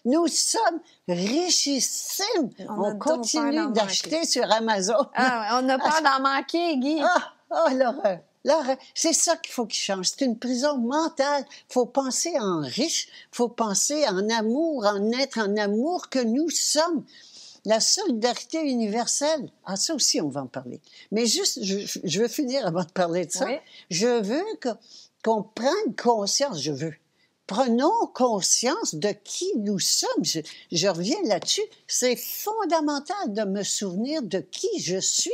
Nous sommes richissimes. On continue d'acheter sur Amazon. On a peur d'en manquer, Guy. L'horreur. C'est ça qu'il faut qu'il change. C'est une prison mentale. Il faut penser en riche. Il faut penser en amour, en être en amour que nous sommes. La solidarité universelle. Ah, ça aussi, on va en parler. Mais juste, je veux finir avant de parler de ça. Oui. Je veux qu'on prenne conscience. Prenons conscience de qui nous sommes. Je reviens là-dessus. C'est fondamental de me souvenir de qui je suis.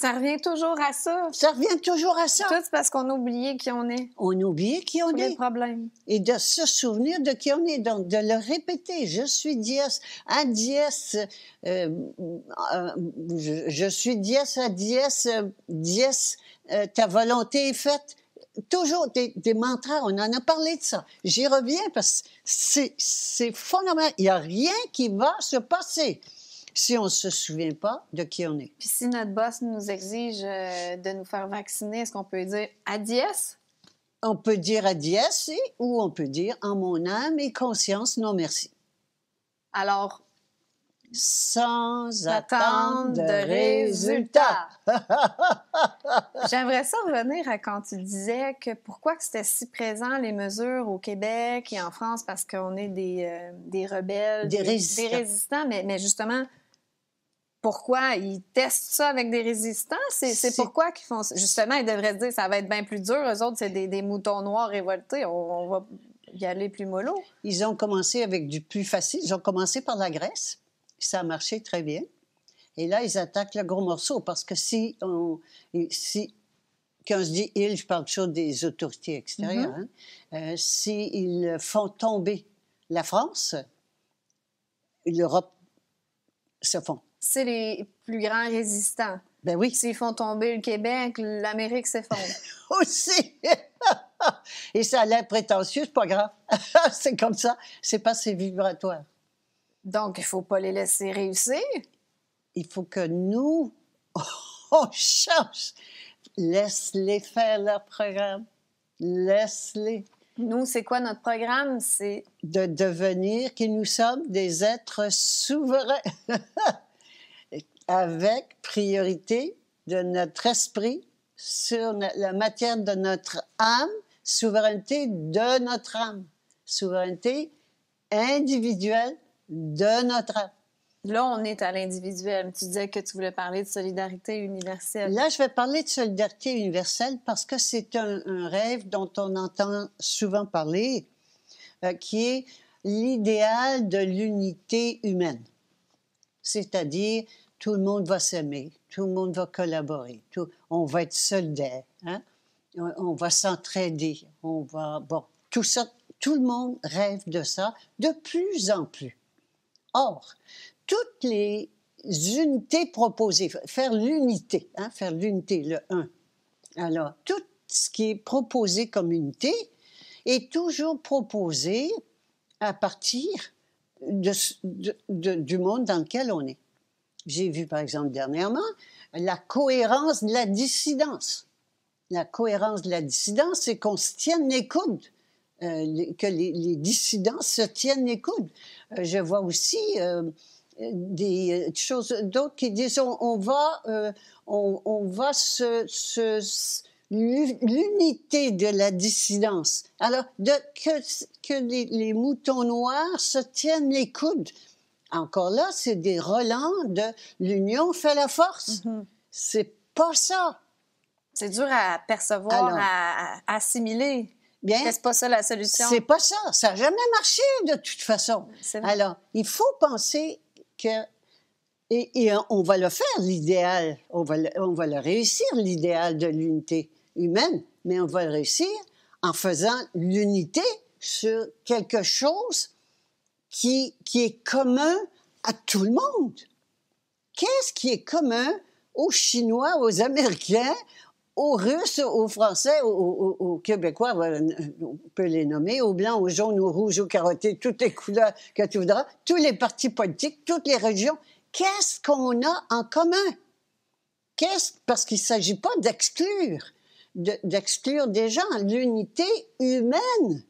Ça revient toujours à ça. Ça revient toujours à ça. Tout c'est parce qu'on a oublié qui on est. On oublie qui on Tous est. les problèmes. Et de se souvenir de qui on est, donc de le répéter. Je suis dies, à dies, je suis dies, à dies, dies, ta volonté est faite. Toujours des mantras, on en a parlé de ça. J'y reviens parce que c'est fondamental. Il n'y a rien qui va se passer si on ne se souvient pas de qui on est. Puis si notre boss nous exige de nous faire vacciner, est-ce qu'on peut dire « adies » ? On peut dire à dies ou on peut dire en mon âme et conscience, non merci. Alors, sans attendre attendre de résultats. J'aimerais ça revenir à quand tu disais que pourquoi que c'était si présent les mesures au Québec et en France, parce qu'on est des rebelles, Des résistants. Mais justement, pourquoi ils testent ça avec des résistants? C'est pourquoi qu'ils font ça? Justement, ils devraient se dire ça va être bien plus dur. Eux autres, c'est des moutons noirs révoltés. On va y aller plus mollo. Ils ont commencé avec du plus facile. Ils ont commencé par la Grèce. Ça a marché très bien. Et là, ils attaquent le gros morceau parce que quand je dis « ils », je parle toujours des autorités extérieures. S'ils font tomber la France, l'Europe se fond. C'est les plus grands résistants. Ben oui. S'ils font tomber le Québec, l'Amérique s'effondre. Aussi! Et ça a l'air prétentieux, c'est pas grave. C'est comme ça. C'est pas assez vibratoire. Donc, il ne faut pas les laisser réussir. Il faut que nous, on change. Laisse-les faire leur programme. Laisse-les. Nous, c'est quoi notre programme? C'est de devenir qui nous sommes des êtres souverains. Avec priorité de notre esprit sur la matière de notre âme, souveraineté de notre âme, souveraineté individuelle de notre âme. Là, on est à l'individuel. Tu disais que tu voulais parler de solidarité universelle. Là, je vais parler de solidarité universelle parce que c'est un rêve dont on entend souvent parler, qui est l'idéal de l'unité humaine. C'est-à-dire, tout le monde va s'aimer, tout le monde va collaborer, on va être solidaire, hein? On va s'entraider, tout ça, tout le monde rêve de ça de plus en plus. Or, toutes les unités proposées, faire l'unité, le 1. Alors, tout ce qui est proposé comme unité est toujours proposé à partir du monde dans lequel on est. J'ai vu, par exemple, dernièrement, la cohérence de la dissidence. La cohérence de la dissidence, c'est qu'on se tienne les coudes, que les dissidents se tiennent les coudes. Je vois aussi des choses d'autres qui disent on va l'unité de la dissidence. Alors, que les moutons noirs se tiennent les coudes. Encore là, c'est des relents de l'union fait la force. C'est pas ça. C'est dur à percevoir, alors, à assimiler. Bien, c'est pas ça la solution. C'est pas ça. Ça n'a jamais marché de toute façon. Alors, il faut penser que... Et on va le faire, l'idéal. On va le réussir, l'idéal de l'unité humaine. Mais on va le réussir en faisant l'unité sur quelque chose qui est commun à tout le monde. Qu'est-ce qui est commun aux Chinois, aux Américains, aux Russes, aux Français, aux Québécois, on peut les nommer, aux Blancs, aux jaunes, aux rouges, aux carottés, toutes les couleurs que tu voudras, tous les partis politiques, toutes les régions. Qu'est-ce qu'on a en commun? Parce qu'il ne s'agit pas d'exclure des gens, l'unité humaine.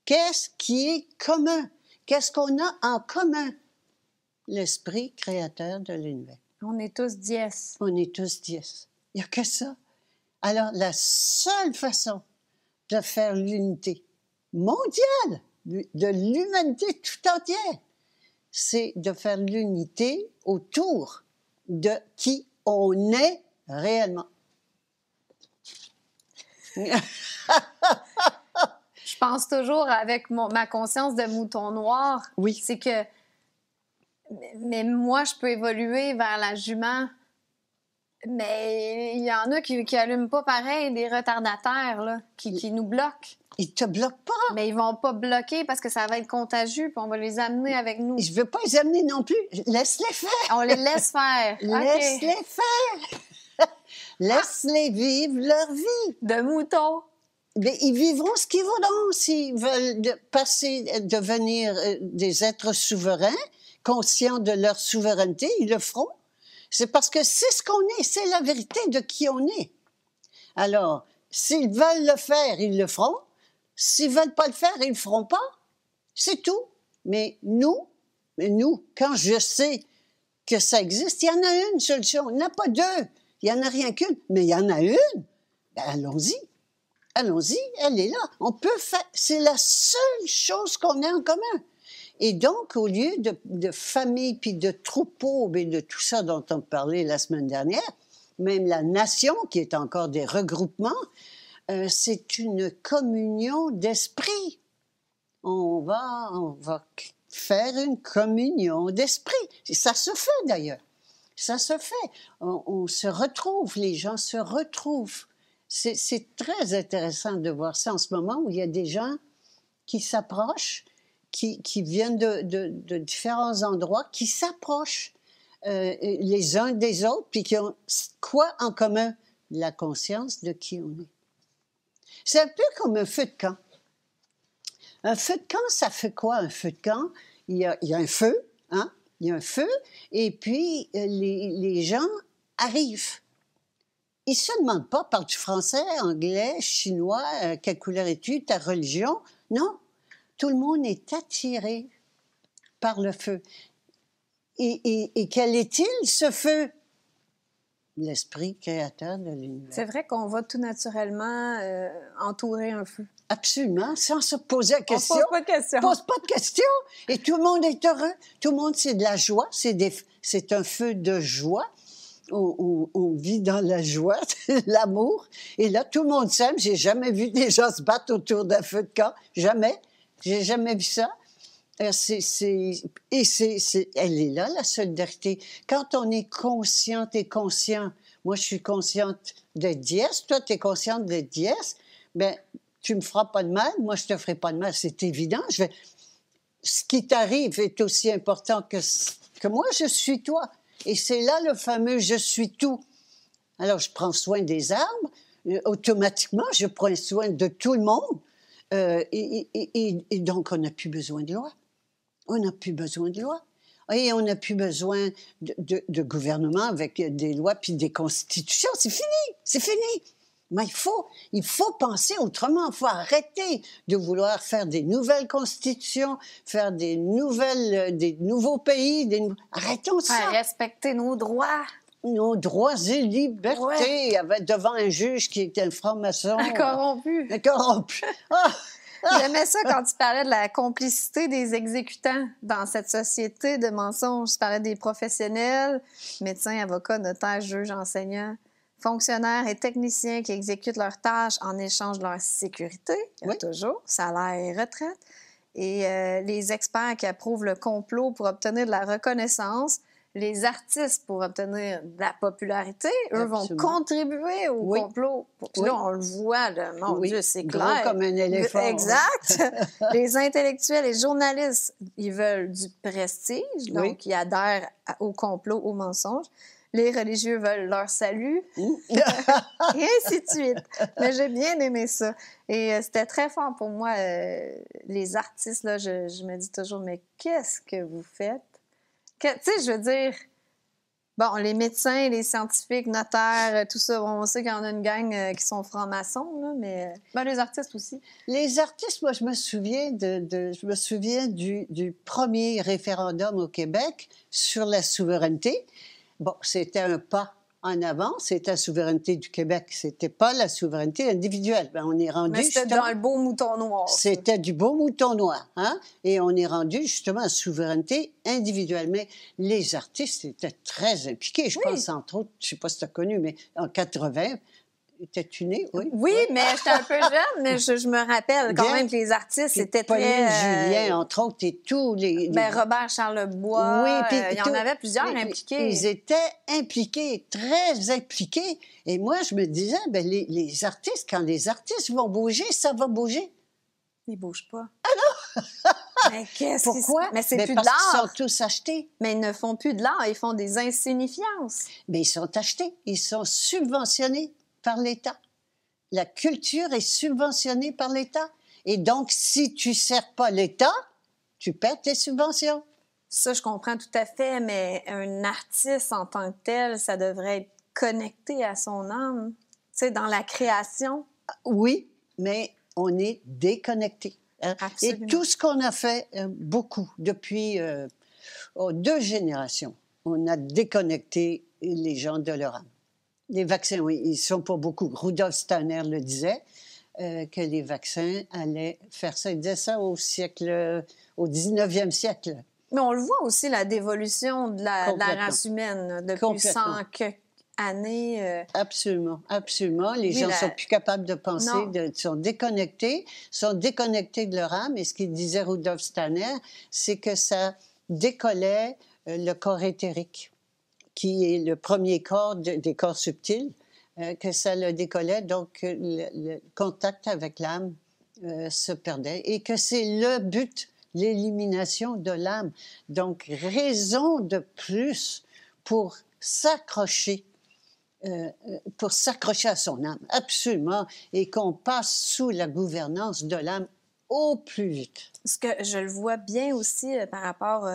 Qu'est-ce qui est commun? Qu'est-ce qu'on a en commun? L'esprit créateur de l'univers. On est tous dies. On est tous dies. Il n'y a que ça. Alors, la seule façon de faire l'unité mondiale de l'humanité tout entière, c'est de faire l'unité autour de qui on est réellement. Je pense toujours avec ma conscience de mouton noir. Oui. C'est que... Mais moi, je peux évoluer vers la jument Mais il y en a qui allument pas pareil, des retardataires, là, qui nous bloquent. Ils te bloquent pas. Mais ils vont pas bloquer parce que ça va être contagieux, puis on va les amener avec nous. Je veux pas les amener non plus. Laisse-les faire. On les laisse faire. Laisse-les faire. Laisse-les vivre leur vie. De moutons. Mais ils vivront ce qu'ils voudront. S'ils veulent devenir des êtres souverains, conscients de leur souveraineté, ils le feront. C'est parce que c'est ce qu'on est, c'est la vérité de qui on est. Alors, s'ils veulent le faire, ils le feront. S'ils veulent pas le faire, ils le feront pas. C'est tout. Mais nous, quand je sais que ça existe, il y en a une solution. Il n'y en a pas deux. Il n'y en a rien qu'une, mais il y en a une. Ben, allons-y. Allons-y, elle est là. On peut faire. C'est la seule chose qu'on a en commun. Et donc, au lieu de famille, puis de troupeaux, et de tout ça dont on parlait la semaine dernière, même la nation, qui est encore des regroupements, c'est une communion d'esprit. On va faire une communion d'esprit. Ça se fait d'ailleurs. Ça se fait. On se retrouve, les gens se retrouvent. C'est très intéressant de voir ça en ce moment où il y a des gens qui s'approchent, qui viennent de différents endroits, qui s'approchent les uns des autres, puis qui ont quoi en commun? La conscience de qui on est. C'est un peu comme un feu de camp. Un feu de camp, ça fait quoi, un feu de camp? Il y a un feu, hein? Il y a un feu, et puis les gens arrivent. Ils ne se demandent pas, parles-tu français, anglais, chinois, quelle couleur es-tu, ta religion? Non. Tout le monde est attiré par le feu. Et quel est-il, ce feu? L'esprit créateur de l'univers. C'est vrai qu'on va tout naturellement entourer un feu. Absolument, sans se poser la question. On pose pas de questions. Pose pas de questions. Et tout le monde est heureux. Tout le monde, c'est de la joie. C'est un feu de joie. On vit dans la joie, l'amour. Et là, tout le monde s'aime. J'ai jamais vu des gens se battre autour d'un feu de camp. Jamais. J'ai jamais vu ça. Elle est là, la solidarité. Quand on est consciente et conscient, moi, je suis consciente d'être dièse, toi, tu es consciente d'être dièse, bien, tu me feras pas de mal, moi, je te ferai pas de mal. C'est évident. Ce qui t'arrive est aussi important que moi, je suis toi. Et c'est là le fameux « je suis tout ». Alors, je prends soin des arbres, automatiquement, je prends soin de tout le monde. Et donc, on n'a plus besoin de loi. On n'a plus besoin de loi. Et on n'a plus besoin de gouvernement avec des lois puis des constitutions. C'est fini, c'est fini. Mais il faut penser autrement. Il faut arrêter de vouloir faire des nouvelles constitutions, faire des nouveaux pays. Arrêtons ça. Respecter nos droits. Nos droits et libertés, devant un juge qui est un franc-maçon. Corrompu. Corrompu. Ah! J'aimais ça quand tu parlais de la complicité des exécutants dans cette société de mensonges. Tu parlais des professionnels, médecins, avocats, notaires, juges, enseignants, fonctionnaires et techniciens qui exécutent leurs tâches en échange de leur sécurité, il y a toujours, salaire et retraite, et les experts qui approuvent le complot pour obtenir de la reconnaissance, les artistes pour obtenir de la popularité, eux vont contribuer au complot. Puis là, on le voit, là, mon Dieu, c'est clair. Gros comme un éléphant. Exact. Les intellectuels et journalistes, ils veulent du prestige, donc ils adhèrent au complot, au mensonge. Les religieux veulent leur salut, et ainsi de suite. Mais j'ai bien aimé ça. Et c'était très fort pour moi. Les artistes, là, je me dis toujours, mais qu'est-ce que vous faites? Tu sais, je veux dire, bon, les médecins, les scientifiques, notaires, tout ça, on sait qu'il y en a une gang qui sont francs-maçons, là, mais les artistes aussi. Les artistes, moi, je me souviens du premier référendum au Québec sur la souveraineté. Bon, c'était un pas en avant, c'était la souveraineté du Québec, c'était pas la souveraineté individuelle. Ben, on est rendu. Mais c'était dans le beau mouton noir. C'était du beau mouton noir, hein? Et on est rendu justement à la souveraineté individuelle. Mais les artistes étaient très impliqués. Je pense, entre autres, je sais pas si tu as connu, mais en 80, Étais-tu née? Oui. Oui, mais j'étais un peu jeune, mais je me rappelle quand Bien. même que les artistes, Puis c'était Pauline très... Julien, entre autres, et tous les... ben, Robert Charlebois, Oui, puis il y en avait plusieurs ils impliqués. étaient impliqués, très impliqués. Et moi, je me disais, ben, les artistes, quand les artistes vont bouger, ça va bouger. Ils bougent pas. Mais qu'est-ce Pourquoi? Mais c'est Ben, plus de parce qu'ils l'art. sont tous achetés. Mais ils ne font plus de l'art, ils font des insignifiances. Mais ils sont achetés, ils sont subventionnés par l'État. La culture est subventionnée par l'État. Et donc, si tu ne sers pas l'État, tu perds tes subventions. Ça, je comprends tout à fait, mais un artiste en tant que tel, ça devrait être connecté à son âme. Tu sais, dans la création. Oui, mais on est déconnecté. Hein? Absolument. Et tout ce qu'on a fait, beaucoup, depuis 2 générations, on a déconnecté les gens de leur âme. Les vaccins, oui, ils sont pour beaucoup. Rudolf Steiner le disait, que les vaccins allaient faire ça. Il disait ça au 19e siècle. Mais on le voit aussi, la dévolution de la race humaine là, depuis 100 années. Absolument, absolument. Les gens sont plus capables de penser, sont déconnectés de leur âme. Et ce qu'il disait Rudolf Steiner, c'est que ça décollait le corps éthérique, qui est le premier corps des corps subtils, que ça le décollait. Donc, le contact avec l'âme se perdait. Et que c'est le but, l'élimination de l'âme. Donc, raison de plus pour s'accrocher à son âme, absolument, et qu'on passe sous la gouvernance de l'âme au plus vite. Ce que je le vois bien aussi par rapport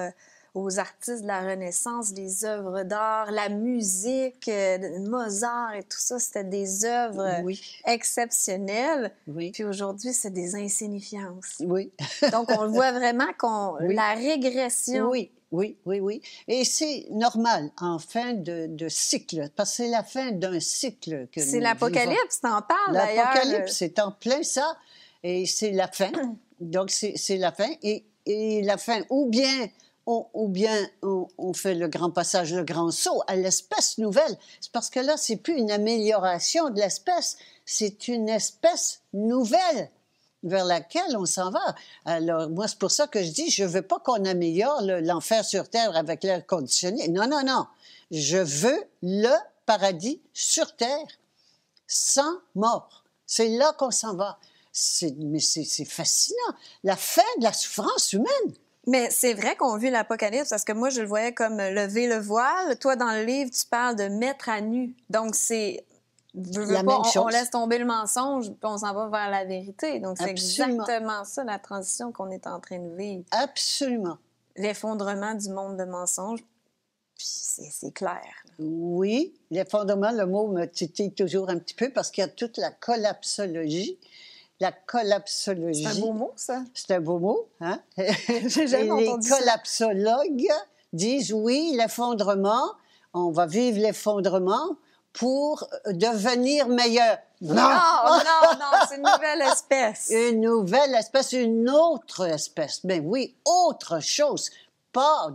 aux artistes de la Renaissance, les œuvres d'art, la musique, Mozart et tout ça, c'était des œuvres exceptionnelles. Oui. Puis aujourd'hui, c'est des insignifiances. Oui. Donc, on le voit vraiment, la régression. Oui. Oui. Et c'est normal en fin de cycle, parce que c'est la fin d'un cycle que c'est l'Apocalypse, t'en parles d'ailleurs. L'Apocalypse, c'est en plein ça, et c'est la fin. Donc, c'est la fin, et la fin, ou bien on fait le grand passage, le grand saut à l'espèce nouvelle. C'est parce que là, c'est plus une amélioration de l'espèce, c'est une espèce nouvelle vers laquelle on s'en va. Alors, moi, c'est pour ça que je dis, je veux pas qu'on améliore l'enfer sur Terre avec l'air conditionné. Non. Je veux le paradis sur Terre, sans mort. C'est là qu'on s'en va. Mais c'est fascinant. La fin de la souffrance humaine. Mais c'est vrai qu'on vit l'Apocalypse, parce que moi, je le voyais comme lever le voile. Toi, dans le livre, tu parles de mettre à nu. Donc, c'est... on laisse tomber le mensonge, puis on s'en va vers la vérité. Donc, c'est exactement ça, la transition qu'on est en train de vivre. Absolument. L'effondrement du monde de mensonges, puis c'est clair. Oui, l'effondrement, le mot me titille toujours un petit peu, parce qu'il y a toute la collapsologie. La collapsologie. C'est un beau mot, ça. C'est un beau mot, hein? J'ai jamais entendu ça. Les collapsologues disent, oui, l'effondrement, on va vivre l'effondrement pour devenir meilleur. Non, c'est une nouvelle espèce. Une nouvelle espèce, une autre espèce. Ben oui, autre chose. Pas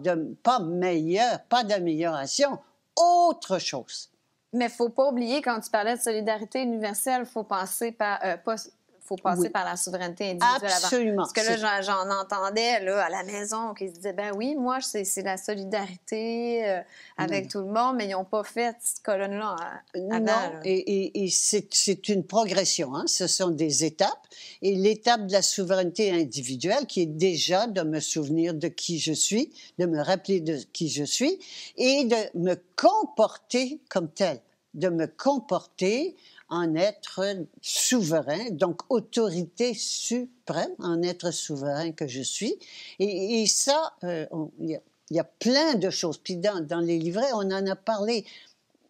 meilleur, pas d'amélioration, autre chose. Mais il ne faut pas oublier, quand tu parlais de solidarité universelle, il faut passer par... par la souveraineté individuelle Absolument. avant. Parce que là, j'en entendais là, à la maison qui se disaient, ben oui, moi, c'est la solidarité avec tout le monde, mais ils n'ont pas fait cette colonne-là avant. Non, et c'est une progression. Hein? Ce sont des étapes. Et l'étape de la souveraineté individuelle, qui est déjà de me souvenir de qui je suis, de me rappeler de qui je suis, et de me comporter comme tel, de me comporter en être souverain, donc autorité suprême, en être souverain que je suis. Et ça, il y a plein de choses. Puis dans les livrets, on en a parlé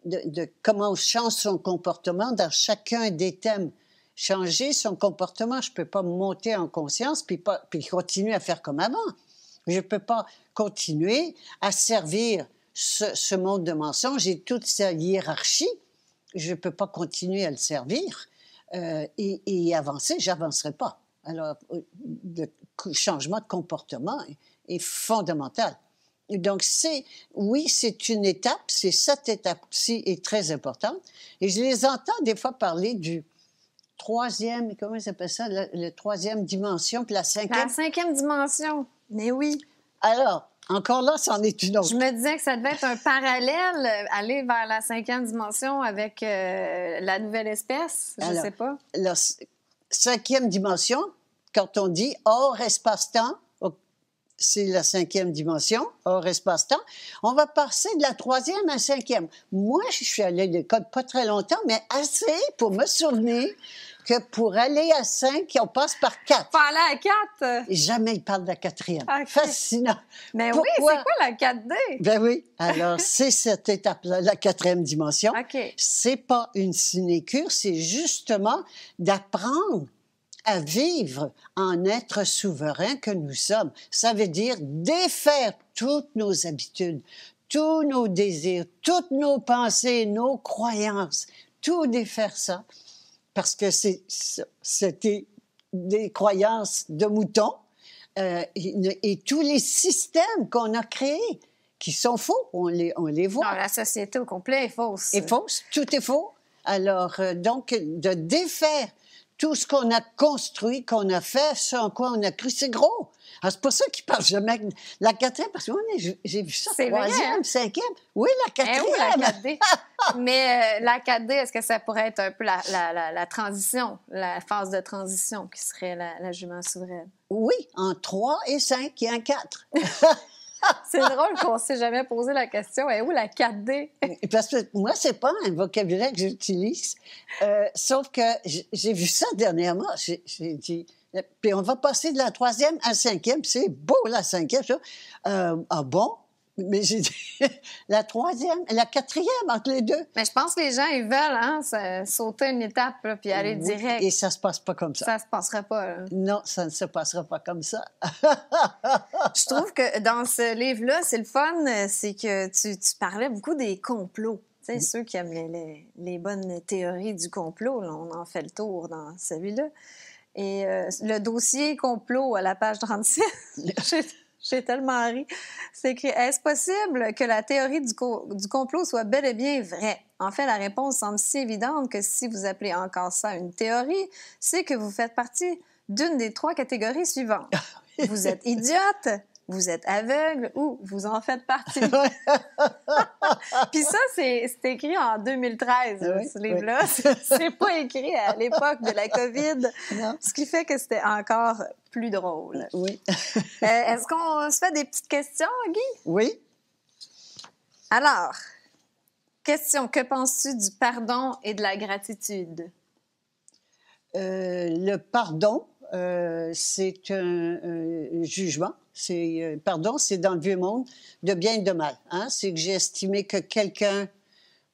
de comment on change son comportement dans chacun des thèmes. Changer son comportement, je ne peux pas monter en conscience puis continuer à faire comme avant. Je ne peux pas continuer à servir ce monde de mensonges et toute sa hiérarchie. Je ne peux pas continuer à le servir et avancer, je n'avancerai pas. Alors, le changement de comportement est fondamental. Donc, oui, c'est une étape, cette étape-ci est très importante. Et je les entends des fois parler du troisième, comment ça s'appelle ça, le troisième dimension, puis la La cinquième. 5e dimension. Mais oui. Alors, encore là, c'en est une autre. Je me disais que ça devait être un parallèle, aller vers la 5e dimension avec la nouvelle espèce. Je ne sais pas. La cinquième dimension, quand on dit hors espace-temps, c'est la 5e dimension, hors espace-temps. On va passer de la 3e à la 5e. Moi, je suis allée à l'école pas très longtemps, mais assez pour me souvenir que pour aller à 5, on passe par 4. Faut aller à 4. Et jamais ils parlent de la 4e. Okay. Fascinant. Mais pourquoi? Oui, c'est quoi la 4D? Ben oui. Alors, c'est cette étape-là, la 4e dimension. OK. C'est pas une sinécure, c'est justement d'apprendre à vivre en être souverain que nous sommes. Ça veut dire défaire toutes nos habitudes, tous nos désirs, toutes nos pensées, nos croyances, tout défaire ça, parce que c'était des croyances de moutons et tous les systèmes qu'on a créés qui sont faux, on les voit. Non, la société au complet est fausse. Est fausse, tout est faux. Alors, donc, de défaire tout ce qu'on a construit, qu'on a fait, ce en quoi on a cru, c'est gros. Alors, c'est pour ça qu'ils parlent jamais de la 4e, parce que j'ai vu ça, 3e, 5e. Oui, la 4e. Eh oui, la 4D. Mais la 4D, est-ce que ça pourrait être un peu la transition, la phase de transition qui serait la jument souveraine? Oui, en 3 et 5, il y a un 4. C'est drôle qu'on ne s'est jamais posé la question. Et où la 4D? Parce que moi, c'est pas un vocabulaire que j'utilise. Sauf que j'ai vu ça dernièrement. J'ai dit, puis on va passer de la 3e à la 5e. C'est beau, la 5e. Ça. Ah bon? Mais j'ai dit, la 3e, la 4e entre les deux. Mais je pense que les gens, ils veulent sauter une étape là, puis aller direct. Et ça se passe pas comme ça. Ça se passera pas. Là. Non, ça ne se passera pas comme ça. Je trouve que dans ce livre-là, c'est le fun, c'est que tu parlais beaucoup des complots. Tu sais, ceux qui aiment les bonnes théories du complot, là, on en fait le tour dans celui-là. Et le dossier complot à la page 36, j'ai tellement ri. C'est écrit « Est-ce possible que la théorie du complot soit bel et bien vraie? En fait, la réponse semble si évidente que si vous appelez encore ça une théorie, c'est que vous faites partie d'une des 3 catégories suivantes. Vous êtes idiote, vous êtes aveugle ou vous en faites partie. » Puis ça, c'est écrit en 2013, oui, ce livre-là. Oui. C'est pas écrit à l'époque de la COVID, non. Ce qui fait que c'était encore plus drôle. Oui. Est-ce qu'on se fait des petites questions, Guy? Oui. Alors, question, que penses-tu du pardon et de la gratitude? Le pardon, c'est un jugement. Pardon, c'est dans le vieux monde de bien et de mal. Hein? C'est que j'ai estimé que quelqu'un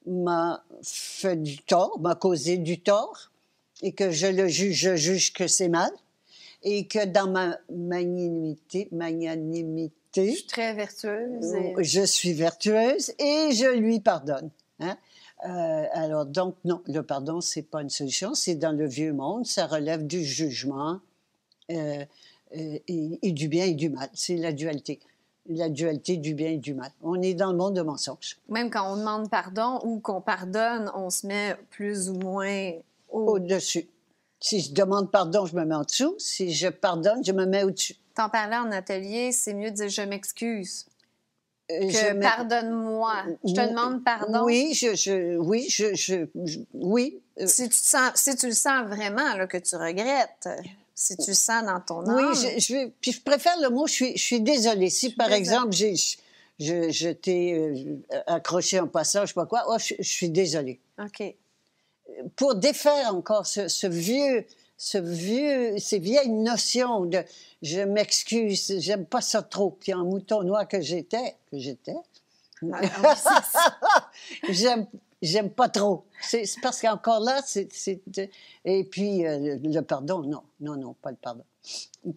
m'a fait du tort, m'a causé du tort, et que je juge que c'est mal, et que dans ma magnanimité, Je suis très vertueuse. Je suis vertueuse et je lui pardonne. Hein? Alors, donc, non, le pardon, c'est pas une solution. C'est dans le vieux monde, ça relève du jugement et du bien et du mal. C'est la dualité. La dualité du bien et du mal. On est dans le monde de mensonges. Même quand on demande pardon ou qu'on pardonne, on se met plus ou moins au-dessus. Si je demande pardon, je me mets en dessous. Si je pardonne, je me mets au-dessus. T'en parlais en atelier, c'est mieux de dire « je m'excuse ». Que pardonne-moi. Je te demande pardon. Oui, oui. Si tu le sens vraiment, là, que tu regrettes, si tu le sens dans ton âme. Oui, puis je préfère le mot « je suis désolée ». Si, par exemple, je t'ai accroché en passant, je sais pas quoi, je suis désolée. OK. Pour défaire encore ces vieilles notions de « je m'excuse, j'aime pas ça trop », puis en mouton noir que j'étais, j'aime pas trop. C'est parce qu'encore là, et puis le pardon, non, pas le pardon.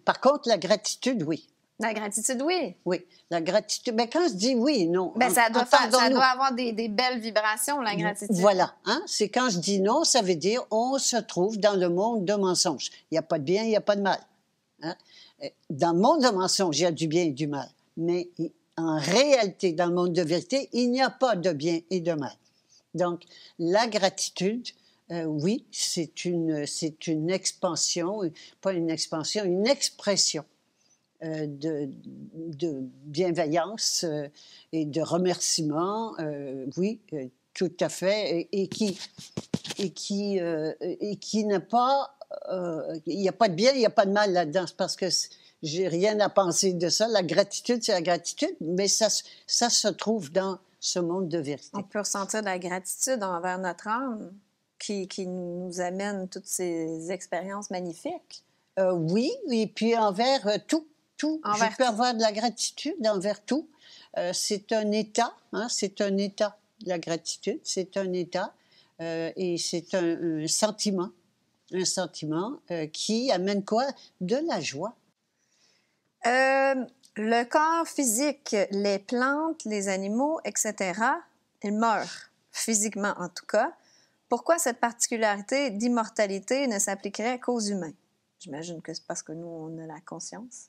Par contre, la gratitude, oui. La gratitude, oui. Oui, la gratitude. Mais quand je dis oui, non. Ça doit avoir des belles vibrations, la gratitude. Voilà. Hein? C'est quand je dis non, ça veut dire on se trouve dans le monde de mensonges. Il n'y a pas de bien, il n'y a pas de mal. Hein? Dans le monde de mensonges, il y a du bien et du mal. Mais en réalité, dans le monde de vérité, il n'y a pas de bien et de mal. Donc, la gratitude, oui, c'est une expansion, pas une expansion, une expression de bienveillance et de remerciement, oui, tout à fait, et qui n'a pas, il n'y a pas de bien, il n'y a pas de mal là-dedans, c'est parce que j'ai rien à penser de ça. La gratitude, c'est la gratitude, mais ça se trouve dans ce monde de vérité. On peut ressentir de la gratitude envers notre âme qui nous amène toutes ces expériences magnifiques. Oui, et puis envers tout. Envers Je peux tout. avoir de la gratitude envers tout. C'est un état, hein, c'est un état. La gratitude, c'est un état et c'est un sentiment qui amène quoi? De la joie. Le corps physique, les plantes, les animaux, etc., ils meurent, physiquement en tout cas. Pourquoi cette particularité d'immortalité ne s'appliquerait qu'aux humains? J'imagine que c'est parce que nous, on a la conscience.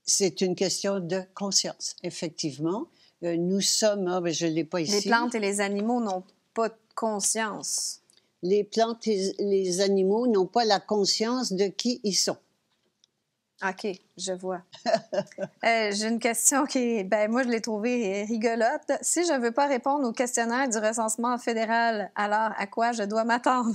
C'est une question de conscience, effectivement. Nous sommes, je ne l'ai pas ici. Les plantes et les animaux n'ont pas de conscience. Les plantes et les animaux n'ont pas la conscience de qui ils sont. OK, je vois. J'ai une question qui, moi, je l'ai trouvée rigolote. Si je ne veux pas répondre au questionnaire du recensement fédéral, alors à quoi je dois m'attendre?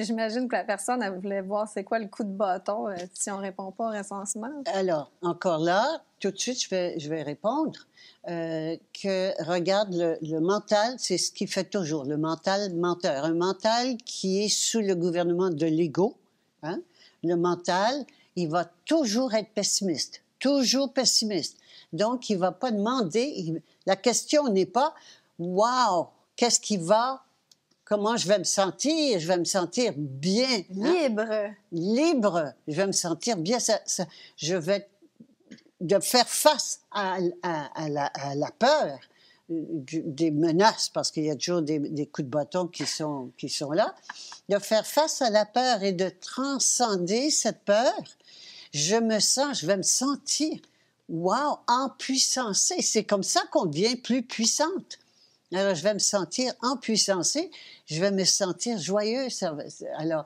J'imagine que la personne, elle voulait voir c'est quoi le coup de bâton si on ne répond pas au recensement. Alors, encore là, tout de suite, je vais répondre que, regarde, le mental, c'est ce qui fait toujours, le mental menteur. Un mental qui est sous le gouvernement de l'ego, hein? Le mental, il va toujours être pessimiste, toujours pessimiste. Donc, il ne va pas demander, la question n'est pas « Wow, qu'est-ce qui va, comment je vais me sentir? Je vais me sentir bien. Hein? Libre. Libre, je vais me sentir bien. Je vais de faire face à la peur, des menaces, parce qu'il y a toujours des coups de bâton qui sont là, de faire face à la peur et de transcender cette peur. Je vais me sentir, wow, empuissancée. C'est comme ça qu'on devient plus puissante. Alors, je vais me sentir empuissancée, je vais me sentir joyeuse. Alors,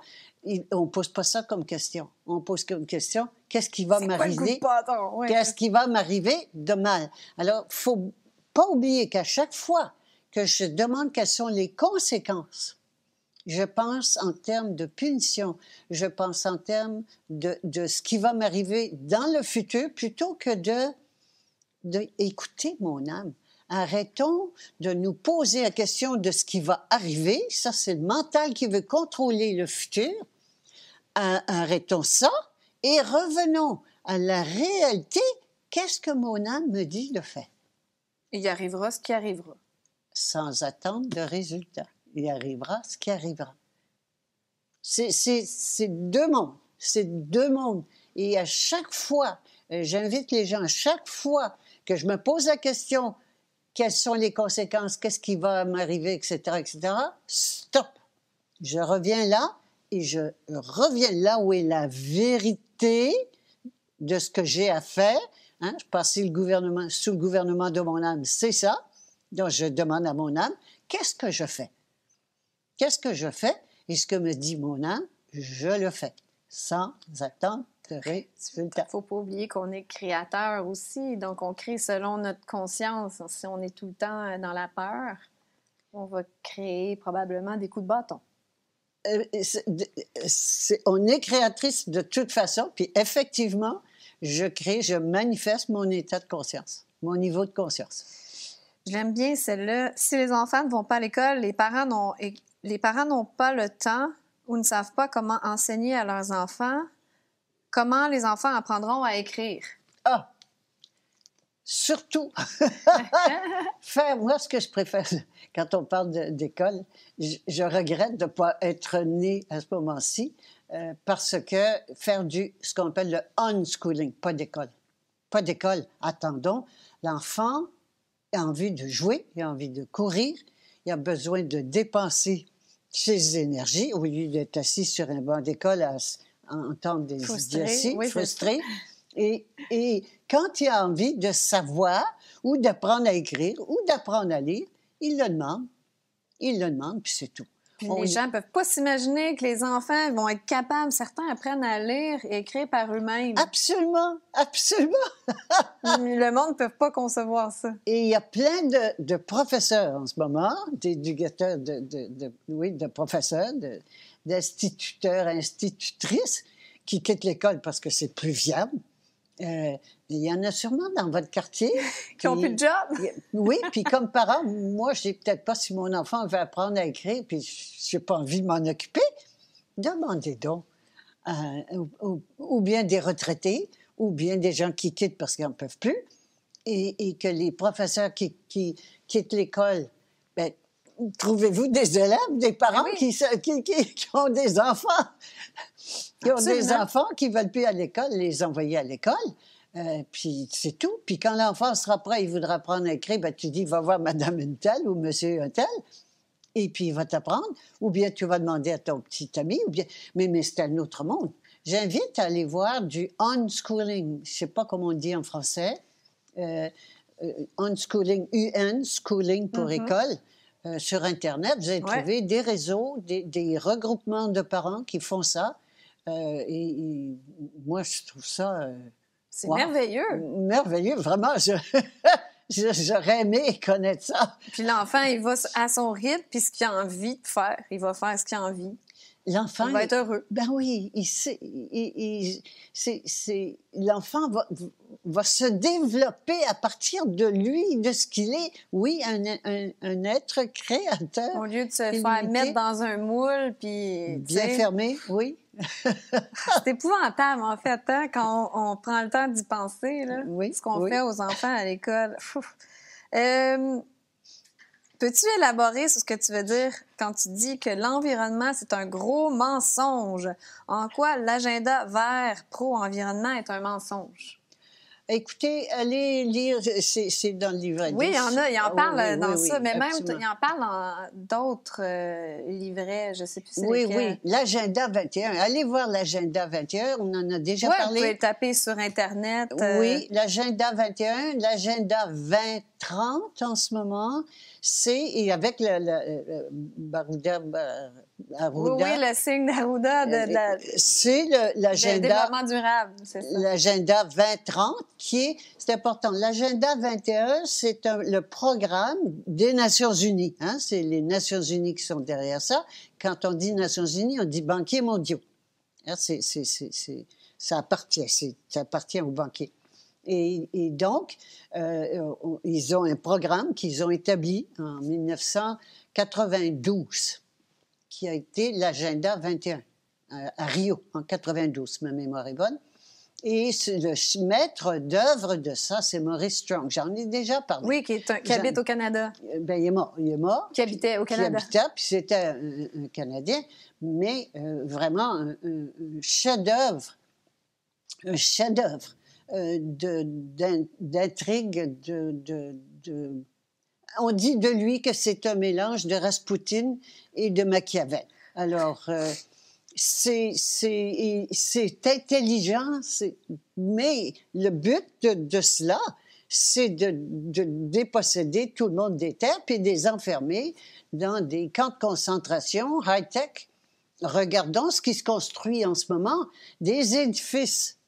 on ne pose pas ça comme question. On pose comme question, qu'est-ce qui va m'arriver? Ouais. Qu'est-ce qui va m'arriver de mal? Alors, il ne faut pas oublier qu'à chaque fois que je demande quelles sont les conséquences, je pense en termes de punition, je pense en termes de ce qui va m'arriver dans le futur, plutôt que de écouter mon âme. Arrêtons de nous poser la question de ce qui va arriver. Ça, c'est le mental qui veut contrôler le futur. Arrêtons ça et revenons à la réalité. Qu'est-ce que mon âme me dit de faire? Il arrivera ce qui arrivera. Sans attendre de résultat. Il arrivera ce qui arrivera. C'est deux mondes. C'est deux mondes. Et à chaque fois, j'invite les gens, à chaque fois que je me pose la question, quelles sont les conséquences, qu'est-ce qui va m'arriver, etc., stop. Je reviens là et je reviens là où est la vérité de ce que j'ai à faire. Hein? Je passe sous le gouvernement de mon âme, c'est ça. Donc, je demande à mon âme, qu'est-ce que je fais? Qu'est-ce que je fais? Et ce que me dit mon âme, je le fais, sans attendre de résultat. Il ne faut pas oublier qu'on est créateur aussi, donc on crée selon notre conscience. Si on est tout le temps dans la peur, on va créer probablement des coups de bâton. On est créatrice de toute façon, puis effectivement, je manifeste mon état de conscience, mon niveau de conscience. J'aime bien celle-là. Si les enfants ne vont pas à l'école, les parents n'ont pas le temps ou ne savent pas comment enseigner à leurs enfants, comment les enfants apprendront à écrire? Ah! Surtout! Moi, ce que je préfère, quand on parle d'école, je regrette de ne pas être née à ce moment-ci, parce que faire ce qu'on appelle le unschooling, pas d'école. Pas d'école. Attendons, l'enfant a envie de jouer, il a envie de courir, il a besoin de dépenser ses énergies au lieu d'être assis sur un banc d'école à entendre des idioties, frustré. Et quand il a envie de savoir ou d'apprendre à écrire, ou d'apprendre à lire, ils le demandent. Ils le demandent, puis c'est tout. Puis les gens ne peuvent pas s'imaginer que les enfants vont être capables, certains apprennent à lire et écrire par eux-mêmes. Absolument, absolument. Le monde ne peut pas concevoir ça. Et il y a plein de professeurs en ce moment, d'éducateurs, de professeurs, d'instituteurs, institutrices qui quittent l'école parce que c'est plus viable. Il y en a sûrement dans votre quartier. Qui n'ont plus de job. Oui, puis comme parent, moi, je sais peut-être pas si mon enfant veut apprendre à écrire, puis je n'ai pas envie de m'en occuper. Demandez donc. Ou bien des retraités, ou bien des gens qui quittent parce qu'ils n'en peuvent plus, et que les professeurs qui quittent l'école, bien, trouvez-vous des élèves, des parents qui ont des enfants, qui ont des enfants qui ne veulent plus à l'école, les envoyer à l'école, puis c'est tout. Puis quand l'enfant sera prêt, il voudra apprendre à écrire, bien, tu dis, va voir madame une telle ou monsieur un tel, et puis il va t'apprendre, ou bien tu vas demander à ton petit ami, ou bien... mais c'est un autre monde. J'invite à aller voir du unschooling, je ne sais pas comment on dit en français, unschooling, schooling pour école, sur Internet. Vous allez trouver des réseaux, des regroupements de parents qui font ça. Et moi, je trouve ça... c'est merveilleux. Merveilleux, vraiment. J'aurais aimé connaître ça. Puis l'enfant, il va à son rythme, puis ce qu'il a envie de faire. Il va faire ce qu'il a envie. L'enfant... Il va être heureux. Ben oui, l'enfant va se développer à partir de lui, de ce qu'il est. Oui, un être créateur. Au lieu de se faire mettre dans un moule, puis... Bien fermé, oui. C'est épouvantable, en fait, hein, quand on prend le temps d'y penser, là, ce qu'on fait aux enfants à l'école. Peux-tu élaborer sur ce que tu veux dire quand tu dis que l'environnement, c'est un gros mensonge? En quoi l'agenda vert pro-environnement est un mensonge? Écoutez, allez lire, c'est dans le livret. Oui, il en parle dans ça, mais absolument. Même, il en parle dans d'autres livrets, je ne sais plus c'est lesquels. Oui, l'agenda 21. Allez voir l'agenda 21, on en a déjà parlé. Vous pouvez taper sur Internet. Oui, l'agenda 21, l'agenda 2030 en ce moment, et avec le Barouda, Arruda. Oui, le signe d'Arruda. C'est l'agenda... Le développement durable, c'est ça. L'agenda 2030, c'est important. L'agenda 21, c'est le programme des Nations Unies. Hein? C'est les Nations Unies qui sont derrière ça. Quand on dit Nations Unies, on dit banquiers mondiaux. Hein? Ça appartient aux banquiers. Et donc, ils ont un programme qu'ils ont établi en 1992, qui a été l'agenda 21, à Rio, en 92, ma mémoire est bonne. Et le maître d'œuvre de ça, c'est Maurice Strong. J'en ai déjà parlé. Oui, qui habite au Canada. Ben, il est mort. Qui habitait au Canada. Puis c'était un Canadien, mais vraiment un chef-d'œuvre. Un chef-d'œuvre d'intrigue, On dit de lui que c'est un mélange de Raspoutine et de Machiavel. Alors... c'est intelligent, mais le but de cela, c'est de déposséder tout le monde des terres puis de les enfermer dans des camps de concentration high-tech. Regardons ce qui se construit en ce moment, des édifices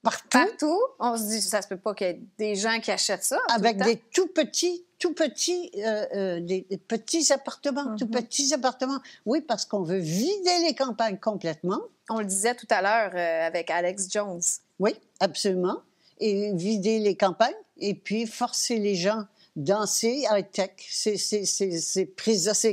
partout. On se dit, ça se peut pas qu'il y ait des gens qui achètent ça. Avec des tout petits des petits appartements, tout petits appartements. Oui, parce qu'on veut vider les campagnes complètement. On le disait tout à l'heure avec Alex Jones. Oui, absolument. Et vider les campagnes et puis forcer les gens danser high-tech. C'est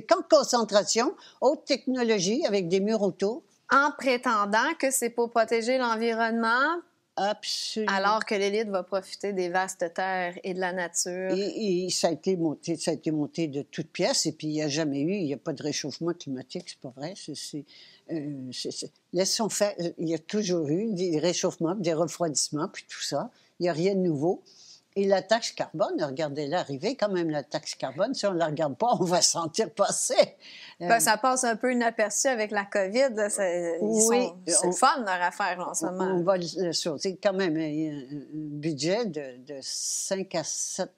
camps de concentration, haute technologie avec des murs autour. En prétendant que c'est pour protéger l'environnement. Absolument. Alors que l'élite va profiter des vastes terres et de la nature. Et ça a été monté de toutes pièces, et puis il n'y a pas de réchauffement climatique, c'est pas vrai. Laissons faire. Il y a toujours eu des réchauffements, des refroidissements, puis tout ça. Il n'y a rien de nouveau. Et la taxe carbone, regardez-la arriver, quand même, la taxe carbone, si on ne la regarde pas, on va sentir passer. Ça passe un peu inaperçu avec la COVID. C'est le fun, leur affaire, en ce moment. On va le sauter quand même un budget de 5 à 7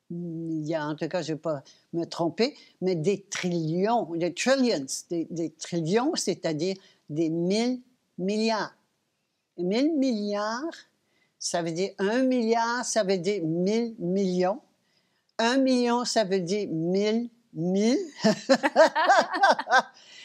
milliards, en tout cas, je ne vais pas me tromper, mais des trillions, des trillions, des trillions, c'est-à-dire des 1000 milliards. 1000 milliards, ça veut dire 1 milliard, ça veut dire 1000 millions. 1 million, ça veut dire 1000 mille.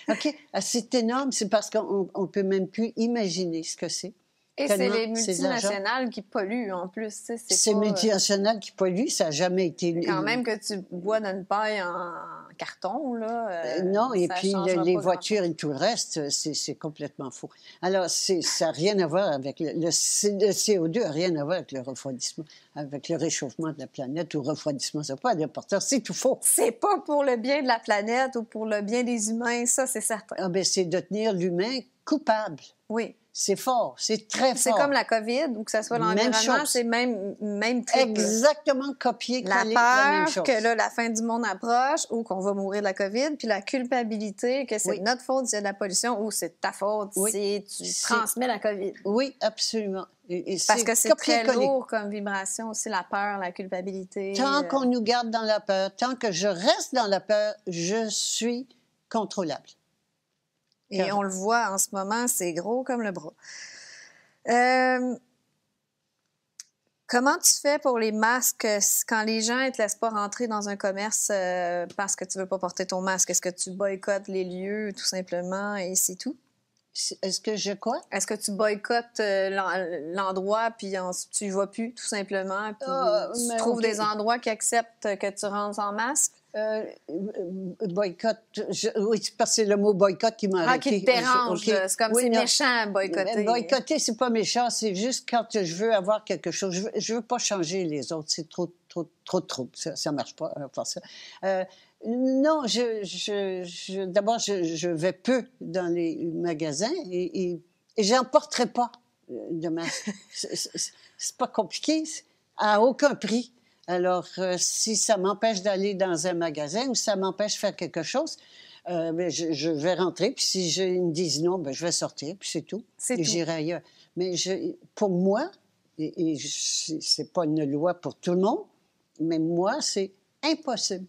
OK, c'est énorme, c'est parce qu'on ne peut même plus imaginer ce que c'est. Et c'est Tellement les c'est de l'argent. multinationales qui polluent en plus. Tu sais, C'est pas, multinational qui pollue, ça n'a jamais été... quand même que tu bois dans une paille en carton, là, non, et ça puis changera les pas voitures et tout le reste, c'est complètement faux. Alors, ça n'a rien à voir avec... le CO2 n'a rien à voir avec le refroidissement, avec le réchauffement de la planète ou refroidissement, ça n'a pas d'importance, c'est tout faux. C'est pas pour le bien de la planète ou pour le bien des humains, ça, c'est certain. Ah ben, c'est de tenir l'humain coupable. Oui. C'est fort, c'est très fort. C'est comme la COVID, ou que ce soit l'environnement, c'est même triple. Exactement copier-coller la même chose. La peur que là, la fin du monde approche ou qu'on va mourir de la COVID, puis la culpabilité que c'est notre faute s'il y a de la pollution ou c'est ta faute si tu transmets la COVID. Oui, absolument. Et parce que c'est très lourd comme vibration aussi, la peur, la culpabilité. Tant qu'on nous garde dans la peur, tant que je reste dans la peur, je suis contrôlable. Et on le voit en ce moment, c'est gros comme le bras. Comment tu fais pour les masques quand les gens ne te laissent pas rentrer dans un commerce parce que tu ne veux pas porter ton masque? Est-ce que tu boycottes les lieux tout simplement et c'est tout? Est-ce que je quoi? Est-ce que tu boycottes l'endroit puis tu y vas plus tout simplement? Puis tu trouves des endroits qui acceptent que tu rentres en masque? Boycott, oui, parce que c'est le mot boycott qui m'a arrêté. Qui te dérange, c'est comme c'est méchant, boycotter. Boycotter, c'est pas méchant, c'est juste quand je veux avoir quelque chose. Je veux pas changer les autres, c'est trop de trouble, ça marche pas, faire ça. Non, d'abord, je vais peu dans les magasins et j'en porterai pas de masque. C'est pas compliqué, à aucun prix. Alors, si ça m'empêche d'aller dans un magasin ou si ça m'empêche de faire quelque chose, ben, je vais rentrer. Puis si ils me disent non, ben, je vais sortir, puis c'est tout. Et j'irai ailleurs. Mais pour moi, et c'est pas une loi pour tout le monde, mais moi, c'est impossible.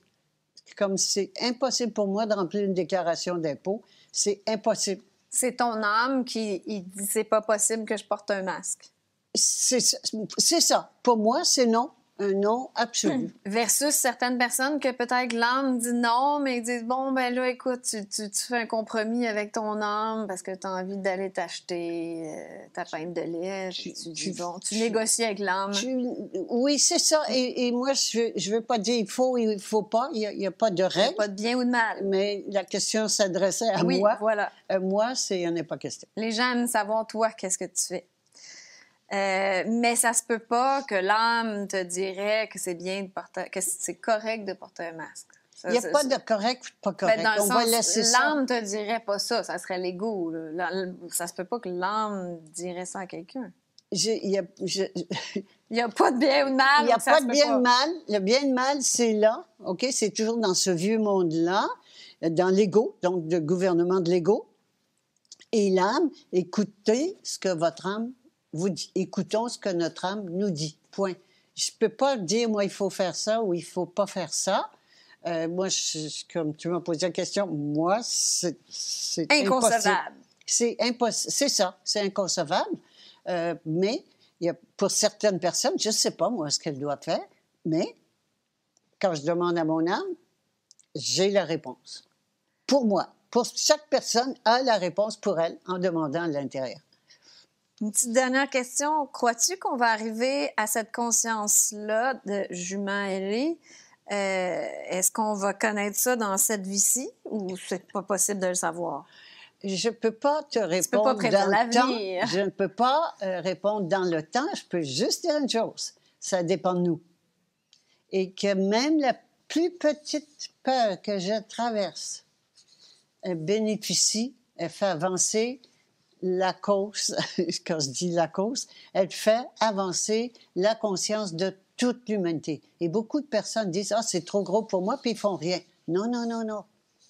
Comme c'est impossible pour moi de remplir une déclaration d'impôt, c'est impossible. C'est ton âme qui dit c'est pas possible que je porte un masque. C'est ça. Pour moi, c'est non. Un non absolu. Versus certaines personnes que peut-être l'âme dit non, mais ils disent bon, ben là, écoute, tu fais un compromis avec ton âme parce que tu as envie d'aller t'acheter ta pinte de lait. Tu négocies avec l'âme. Oui, c'est ça. Et moi, je veux pas dire il faut pas. Il n'y a pas de règle. Il n'y a pas de bien ou de mal. Mais la question s'adressait à moi. Oui, voilà. Moi, il n'y en a pas question. Les gens aiment savoir, toi, qu'est-ce que tu fais. Mais ça se peut pas que l'âme te dirait que c'est bien de porter, que c'est correct de porter un masque. Il n'y a pas de correct ou pas correct. Ben, on va laisser ça. L'âme te dirait pas ça, ça serait l'ego. Ça se peut pas que l'âme dirait ça à quelqu'un. Il n'y a pas de bien ou de mal. Il n'y a pas de bien ou de mal. Le bien et le mal, c'est là. OK? C'est toujours dans ce vieux monde-là, dans l'ego, donc le gouvernement de l'ego. Et l'âme, écoutez ce que votre âme vous dit. Écoutons ce que notre âme nous dit. Point. Je ne peux pas dire, moi, il faut faire ça ou il ne faut pas faire ça. Moi, comme tu m'as posé la question, moi, c'est inconcevable. C'est impossible. C'est ça, c'est inconcevable. Mais pour certaines personnes, je ne sais pas, moi, ce qu'elles doivent faire, mais quand je demande à mon âme, j'ai la réponse. Pour moi. Pour chaque personne a la réponse pour elle en demandant à l'intérieur. Une petite dernière question. Crois-tu qu'on va arriver à cette conscience-là de jument ailé? Est-ce qu'on va connaître ça dans cette vie-ci ou c'est pas possible de le savoir? Je ne peux pas te répondre tu peux pas prédire dans le l'avenir. temps. Je ne peux pas répondre dans le temps. Je peux juste dire une chose. Ça dépend de nous. Et que même la plus petite peur que je traverse, elle bénéficie, elle fait avancer la cause, quand je dis la cause, elle fait avancer la conscience de toute l'humanité. Et beaucoup de personnes disent « Ah, c'est trop gros pour moi », puis ils font rien. Non, non, non, non.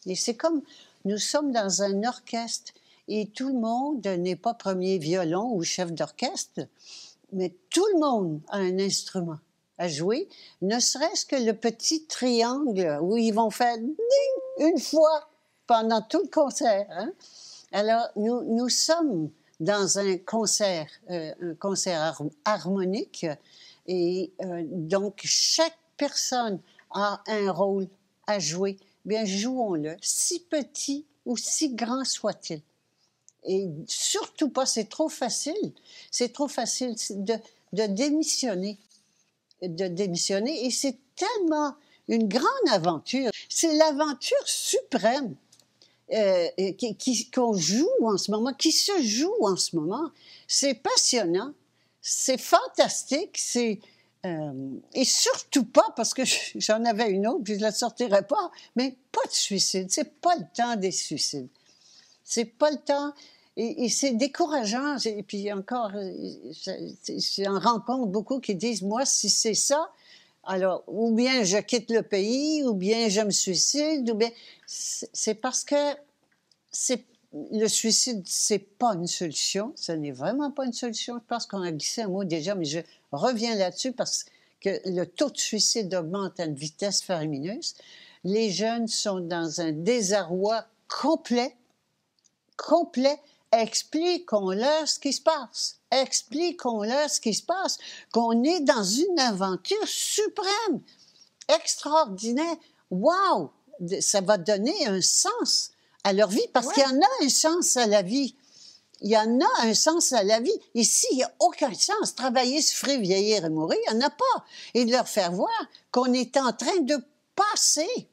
Et c'est comme, nous sommes dans un orchestre et tout le monde n'est pas premier violon ou chef d'orchestre, mais tout le monde a un instrument. à jouer, ne serait-ce que le petit triangle où ils vont faire ding une fois pendant tout le concert. Hein? Alors, nous sommes dans un concert harmonique et donc chaque personne a un rôle à jouer. Bien, jouons-le, si petit ou si grand soit-il. Et surtout pas, c'est trop facile de démissionner. De démissionner. Et c'est tellement une grande aventure. C'est l'aventure suprême qu'on joue en ce moment, qui se joue en ce moment. C'est passionnant, c'est fantastique, et surtout pas, parce que j'en avais une autre, puis je la sortirais pas, mais pas de suicide. C'est pas le temps des suicides. C'est pas le temps. Et c'est décourageant. Et puis encore, j'en rencontre beaucoup qui disent, moi, si c'est ça, alors, ou bien je quitte le pays, ou bien je me suicide, ou bien... C'est parce que le suicide, c'est pas une solution. Ce n'est vraiment pas une solution. Je pense qu'on a glissé un mot déjà, mais je reviens là-dessus parce que le taux de suicide augmente à une vitesse faramineuse. Les jeunes sont dans un désarroi complet. Expliquons-leur ce qui se passe. Expliquons-leur ce qui se passe. Qu'on est dans une aventure suprême, extraordinaire. Wow! Ça va donner un sens à leur vie, parce qu'il y en a un sens à la vie. Il y en a un sens à la vie. Ici, il n'y a aucun sens. Travailler, souffrir, vieillir et mourir, il n'y en a pas. Et de leur faire voir qu'on est en train de passer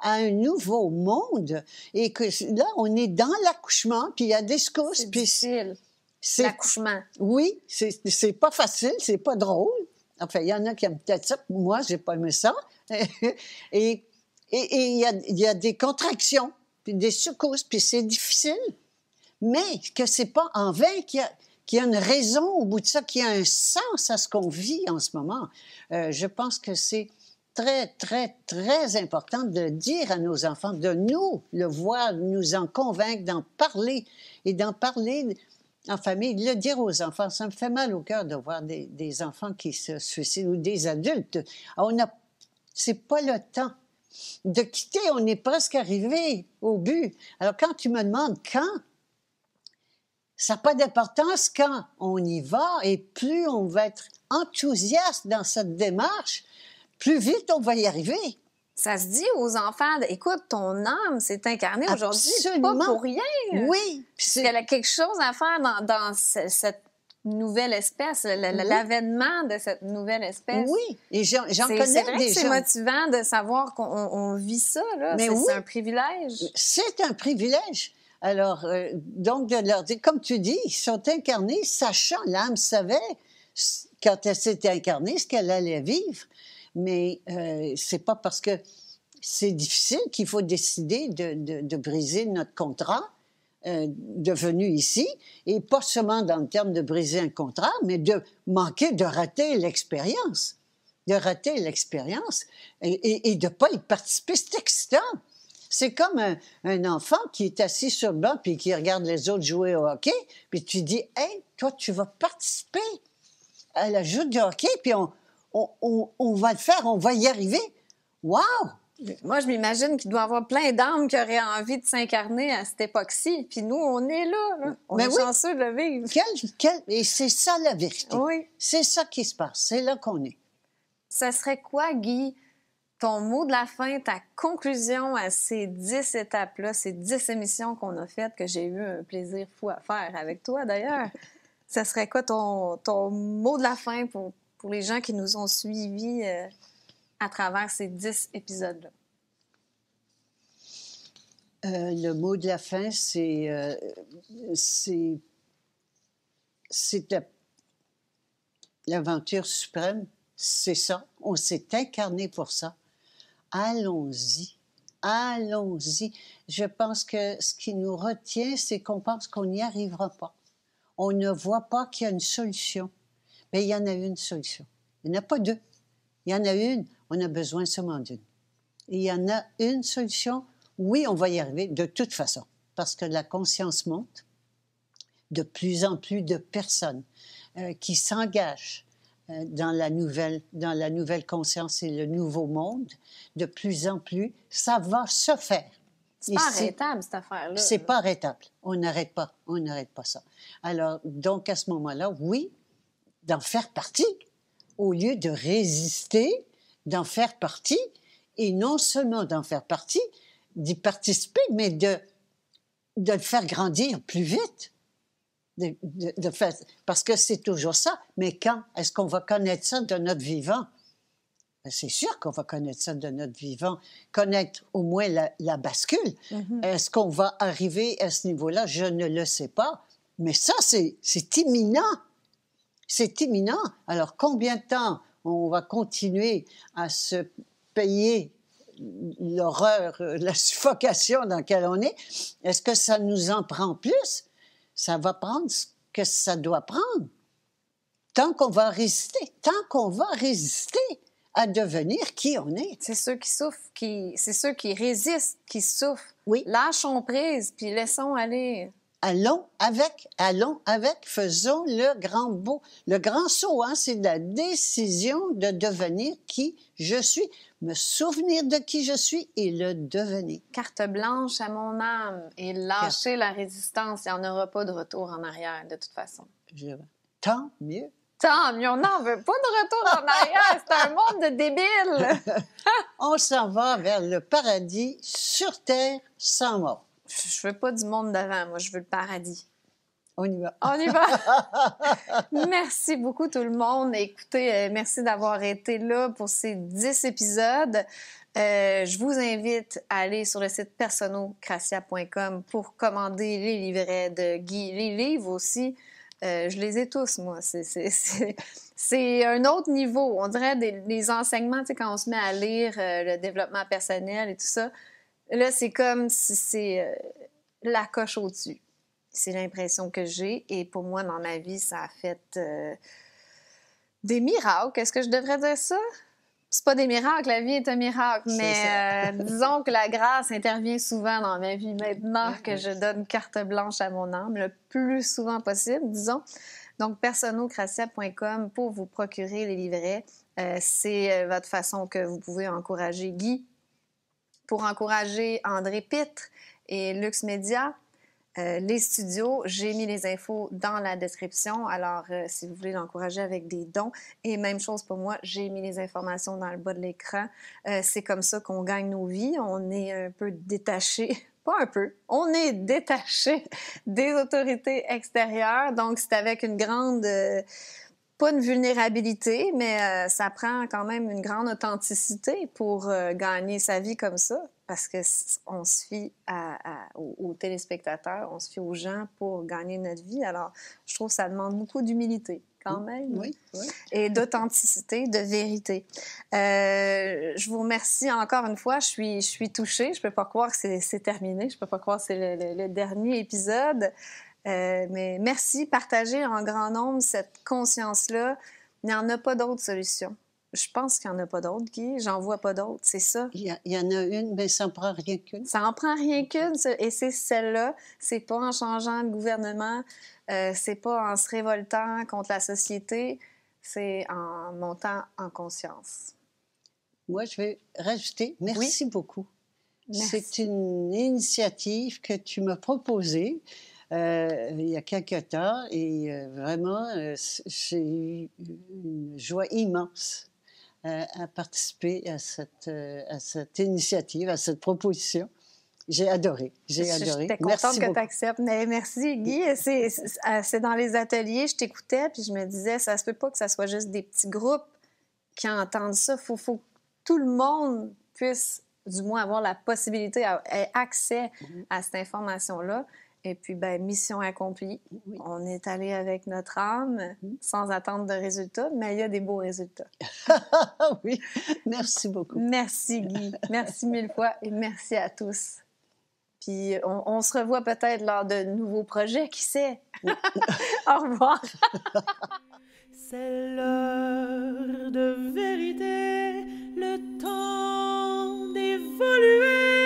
à un nouveau monde et que là, on est dans l'accouchement, puis il y a des secousses. C'est difficile, l'accouchement. Oui, c'est pas facile, c'est pas drôle. Enfin, il y en a qui aiment peut-être ça. Moi, j'ai pas aimé ça. Et il y a des contractions, puis des secousses, puis c'est difficile. Mais que c'est pas en vain qu'il y a une raison au bout de ça, qu'il y a un sens à ce qu'on vit en ce moment. Je pense que c'est très, très, très important de dire à nos enfants, de nous le voir, de nous en convaincre, d'en parler et d'en parler en famille, de le dire aux enfants. Ça me fait mal au cœur de voir des enfants qui se suicident ou des adultes. C'est pas le temps de quitter. On est presque arrivé au but. Alors, quand tu me demandes quand, ça n'a pas d'importance quand on y va et plus on va être enthousiaste dans cette démarche, plus vite on va y arriver. Ça se dit aux enfants, écoute, ton âme s'est incarnée aujourd'hui, pas pour rien. Oui. Il y a quelque chose à faire dans cette nouvelle espèce, l'avènement de cette nouvelle espèce. Oui, et j'en connais c'est vrai des que c'est motivant de savoir qu'on vit ça, là. Mais c'est un privilège. C'est un privilège. Alors, donc, de leur dire, comme tu dis, ils sont incarnés, sachant, l'âme savait, quand elle s'était incarnée, ce qu'elle allait vivre. Mais c'est pas parce que c'est difficile qu'il faut décider de briser notre contrat de venue ici, et pas seulement dans le terme de briser un contrat, mais de rater l'expérience. De rater l'expérience et de ne pas y participer. C'est excitant. C'est comme un enfant qui est assis sur le banc puis qui regarde les autres jouer au hockey, puis tu dis « Hey, toi, tu vas participer à la joute du hockey, puis on va le faire, on va y arriver. » Wow! Moi, je m'imagine qu'il doit y avoir plein d'âmes qui auraient envie de s'incarner à cette époque-ci. Puis nous, on est là. On est chanceux de le vivre. Et c'est ça la vérité. Oui. C'est ça qui se passe. C'est là qu'on est. Ça serait quoi, Guy, ton mot de la fin, ta conclusion à ces 10 étapes-là, ces 10 émissions qu'on a faites, que j'ai eu un plaisir fou à faire avec toi, d'ailleurs? Ça serait quoi ton mot de la fin pour les gens qui nous ont suivis à travers ces 10 épisodes-là? Le mot de la fin, c'est l'aventure suprême. C'est ça. On s'est incarné pour ça. Allons-y. Allons-y. Je pense que ce qui nous retient, c'est qu'on pense qu'on n'y arrivera pas. On ne voit pas qu'il y a une solution. Mais il y en a une solution. Il n'y en a pas deux. Il y en a une. On a besoin seulement d'une. Et il y en a une solution. Oui, on va y arriver de toute façon. Parce que la conscience monte. De plus en plus de personnes qui s'engagent dans la nouvelle conscience et le nouveau monde, de plus en plus, ça va se faire. C'est pas arrêtable, cette affaire-là. C'est pas arrêtable. On n'arrête pas ça. Alors, donc, à ce moment-là, oui, d'en faire partie, au lieu de résister, d'en faire partie, et non seulement d'en faire partie, d'y participer, mais de le faire grandir plus vite. De faire, parce que c'est toujours ça. Mais quand est-ce qu'on va connaître ça de notre vivant? Ben, c'est sûr qu'on va connaître ça de notre vivant, connaître au moins la bascule. Est-ce qu'on va arriver à ce niveau-là? Je ne le sais pas. Mais ça, c'est imminent. C'est imminent. Alors, combien de temps on va continuer à se payer l'horreur, la suffocation dans laquelle on est? Est-ce que ça nous en prend plus? Ça va prendre ce que ça doit prendre. Tant qu'on va résister à devenir qui on est. C'est ceux qui souffrent, c'est ceux qui résistent, qui souffrent. Oui. Lâchons prise, puis laissons aller. Allons avec, faisons le grand saut, hein, c'est la décision de devenir qui je suis, me souvenir de qui je suis et le devenir. Carte blanche à mon âme et lâcher la résistance, il n'y en aura pas de retour en arrière de toute façon. Tant mieux. Tant mieux, on n'en veut pas de retour en arrière, c'est un monde de débiles. On s'en va vers le paradis sur terre sans mort. Je veux pas du monde d'avant, moi, je veux le paradis. On y va. On y va. Merci beaucoup tout le monde. Écoutez, merci d'avoir été là pour ces 10 épisodes. Je vous invite à aller sur le site personocratia.com pour commander les livrets de Guy, les livres aussi. Je les ai tous, moi. C'est un autre niveau. On dirait des enseignements, tu sais, quand on se met à lire le développement personnel et tout ça. Là, c'est comme si c'est la coche au-dessus. C'est l'impression que j'ai. Et pour moi, dans ma vie, ça a fait des miracles. Est-ce que je devrais dire ça? C'est pas des miracles, la vie est un miracle. Mais disons que la grâce intervient souvent dans ma vie maintenant que je donne carte blanche à mon âme, le plus souvent possible, disons. Donc, personocratia.com pour vous procurer les livrets. C'est votre façon que vous pouvez encourager Guy, pour encourager André Pitre et Lux Média, les studios. J'ai mis les infos dans la description. Alors, si vous voulez l'encourager avec des dons, et même chose pour moi, j'ai mis les informations dans le bas de l'écran. C'est comme ça qu'on gagne nos vies. On est un peu détaché. Pas un peu. On est détaché des autorités extérieures. Donc, c'est avec une grande... pas une vulnérabilité, mais ça prend quand même une grande authenticité pour gagner sa vie comme ça, parce qu'on se fie aux téléspectateurs, on se fie aux gens pour gagner notre vie. Alors, je trouve que ça demande beaucoup d'humilité quand même, oui. Et d'authenticité, de vérité. Je vous remercie encore une fois. Je suis touchée. Je ne peux pas croire que c'est terminé. Je ne peux pas croire que c'est le dernier épisode. Mais merci, partagez en grand nombre cette conscience-là. Il n'y en a pas d'autres solutions. Je pense qu'il n'y en a pas d'autres, Guy. J'en vois pas d'autres, c'est ça. Il y en a une, mais ça n'en prend rien qu'une. Ça n'en prend rien qu'une, et c'est celle-là. C'est pas en changeant de gouvernement, c'est pas en se révoltant contre la société, c'est en montant en conscience. Moi, je vais rajouter, merci beaucoup. Merci. C'est une initiative que tu m'as proposée. Il y a quelque temps et vraiment, j'ai eu une joie immense à participer à cette initiative, à cette proposition. J'ai adoré. J'étais contente que tu acceptes. Mais merci, Guy. C'est dans les ateliers, je t'écoutais, puis je me disais, ça se peut pas que ça soit juste des petits groupes qui entendent ça. Faut que tout le monde puisse, du moins, avoir la possibilité, accès à cette information-là. Et puis, mission accomplie. Oui. On est allé avec notre âme, sans attendre de résultats, mais il y a des beaux résultats. Oui, merci beaucoup. Merci, Guy. Merci mille fois et merci à tous. Puis, on se revoit peut-être lors de nouveaux projets, qui sait? Au revoir. C'est l'heure de vérité, le temps d'évoluer.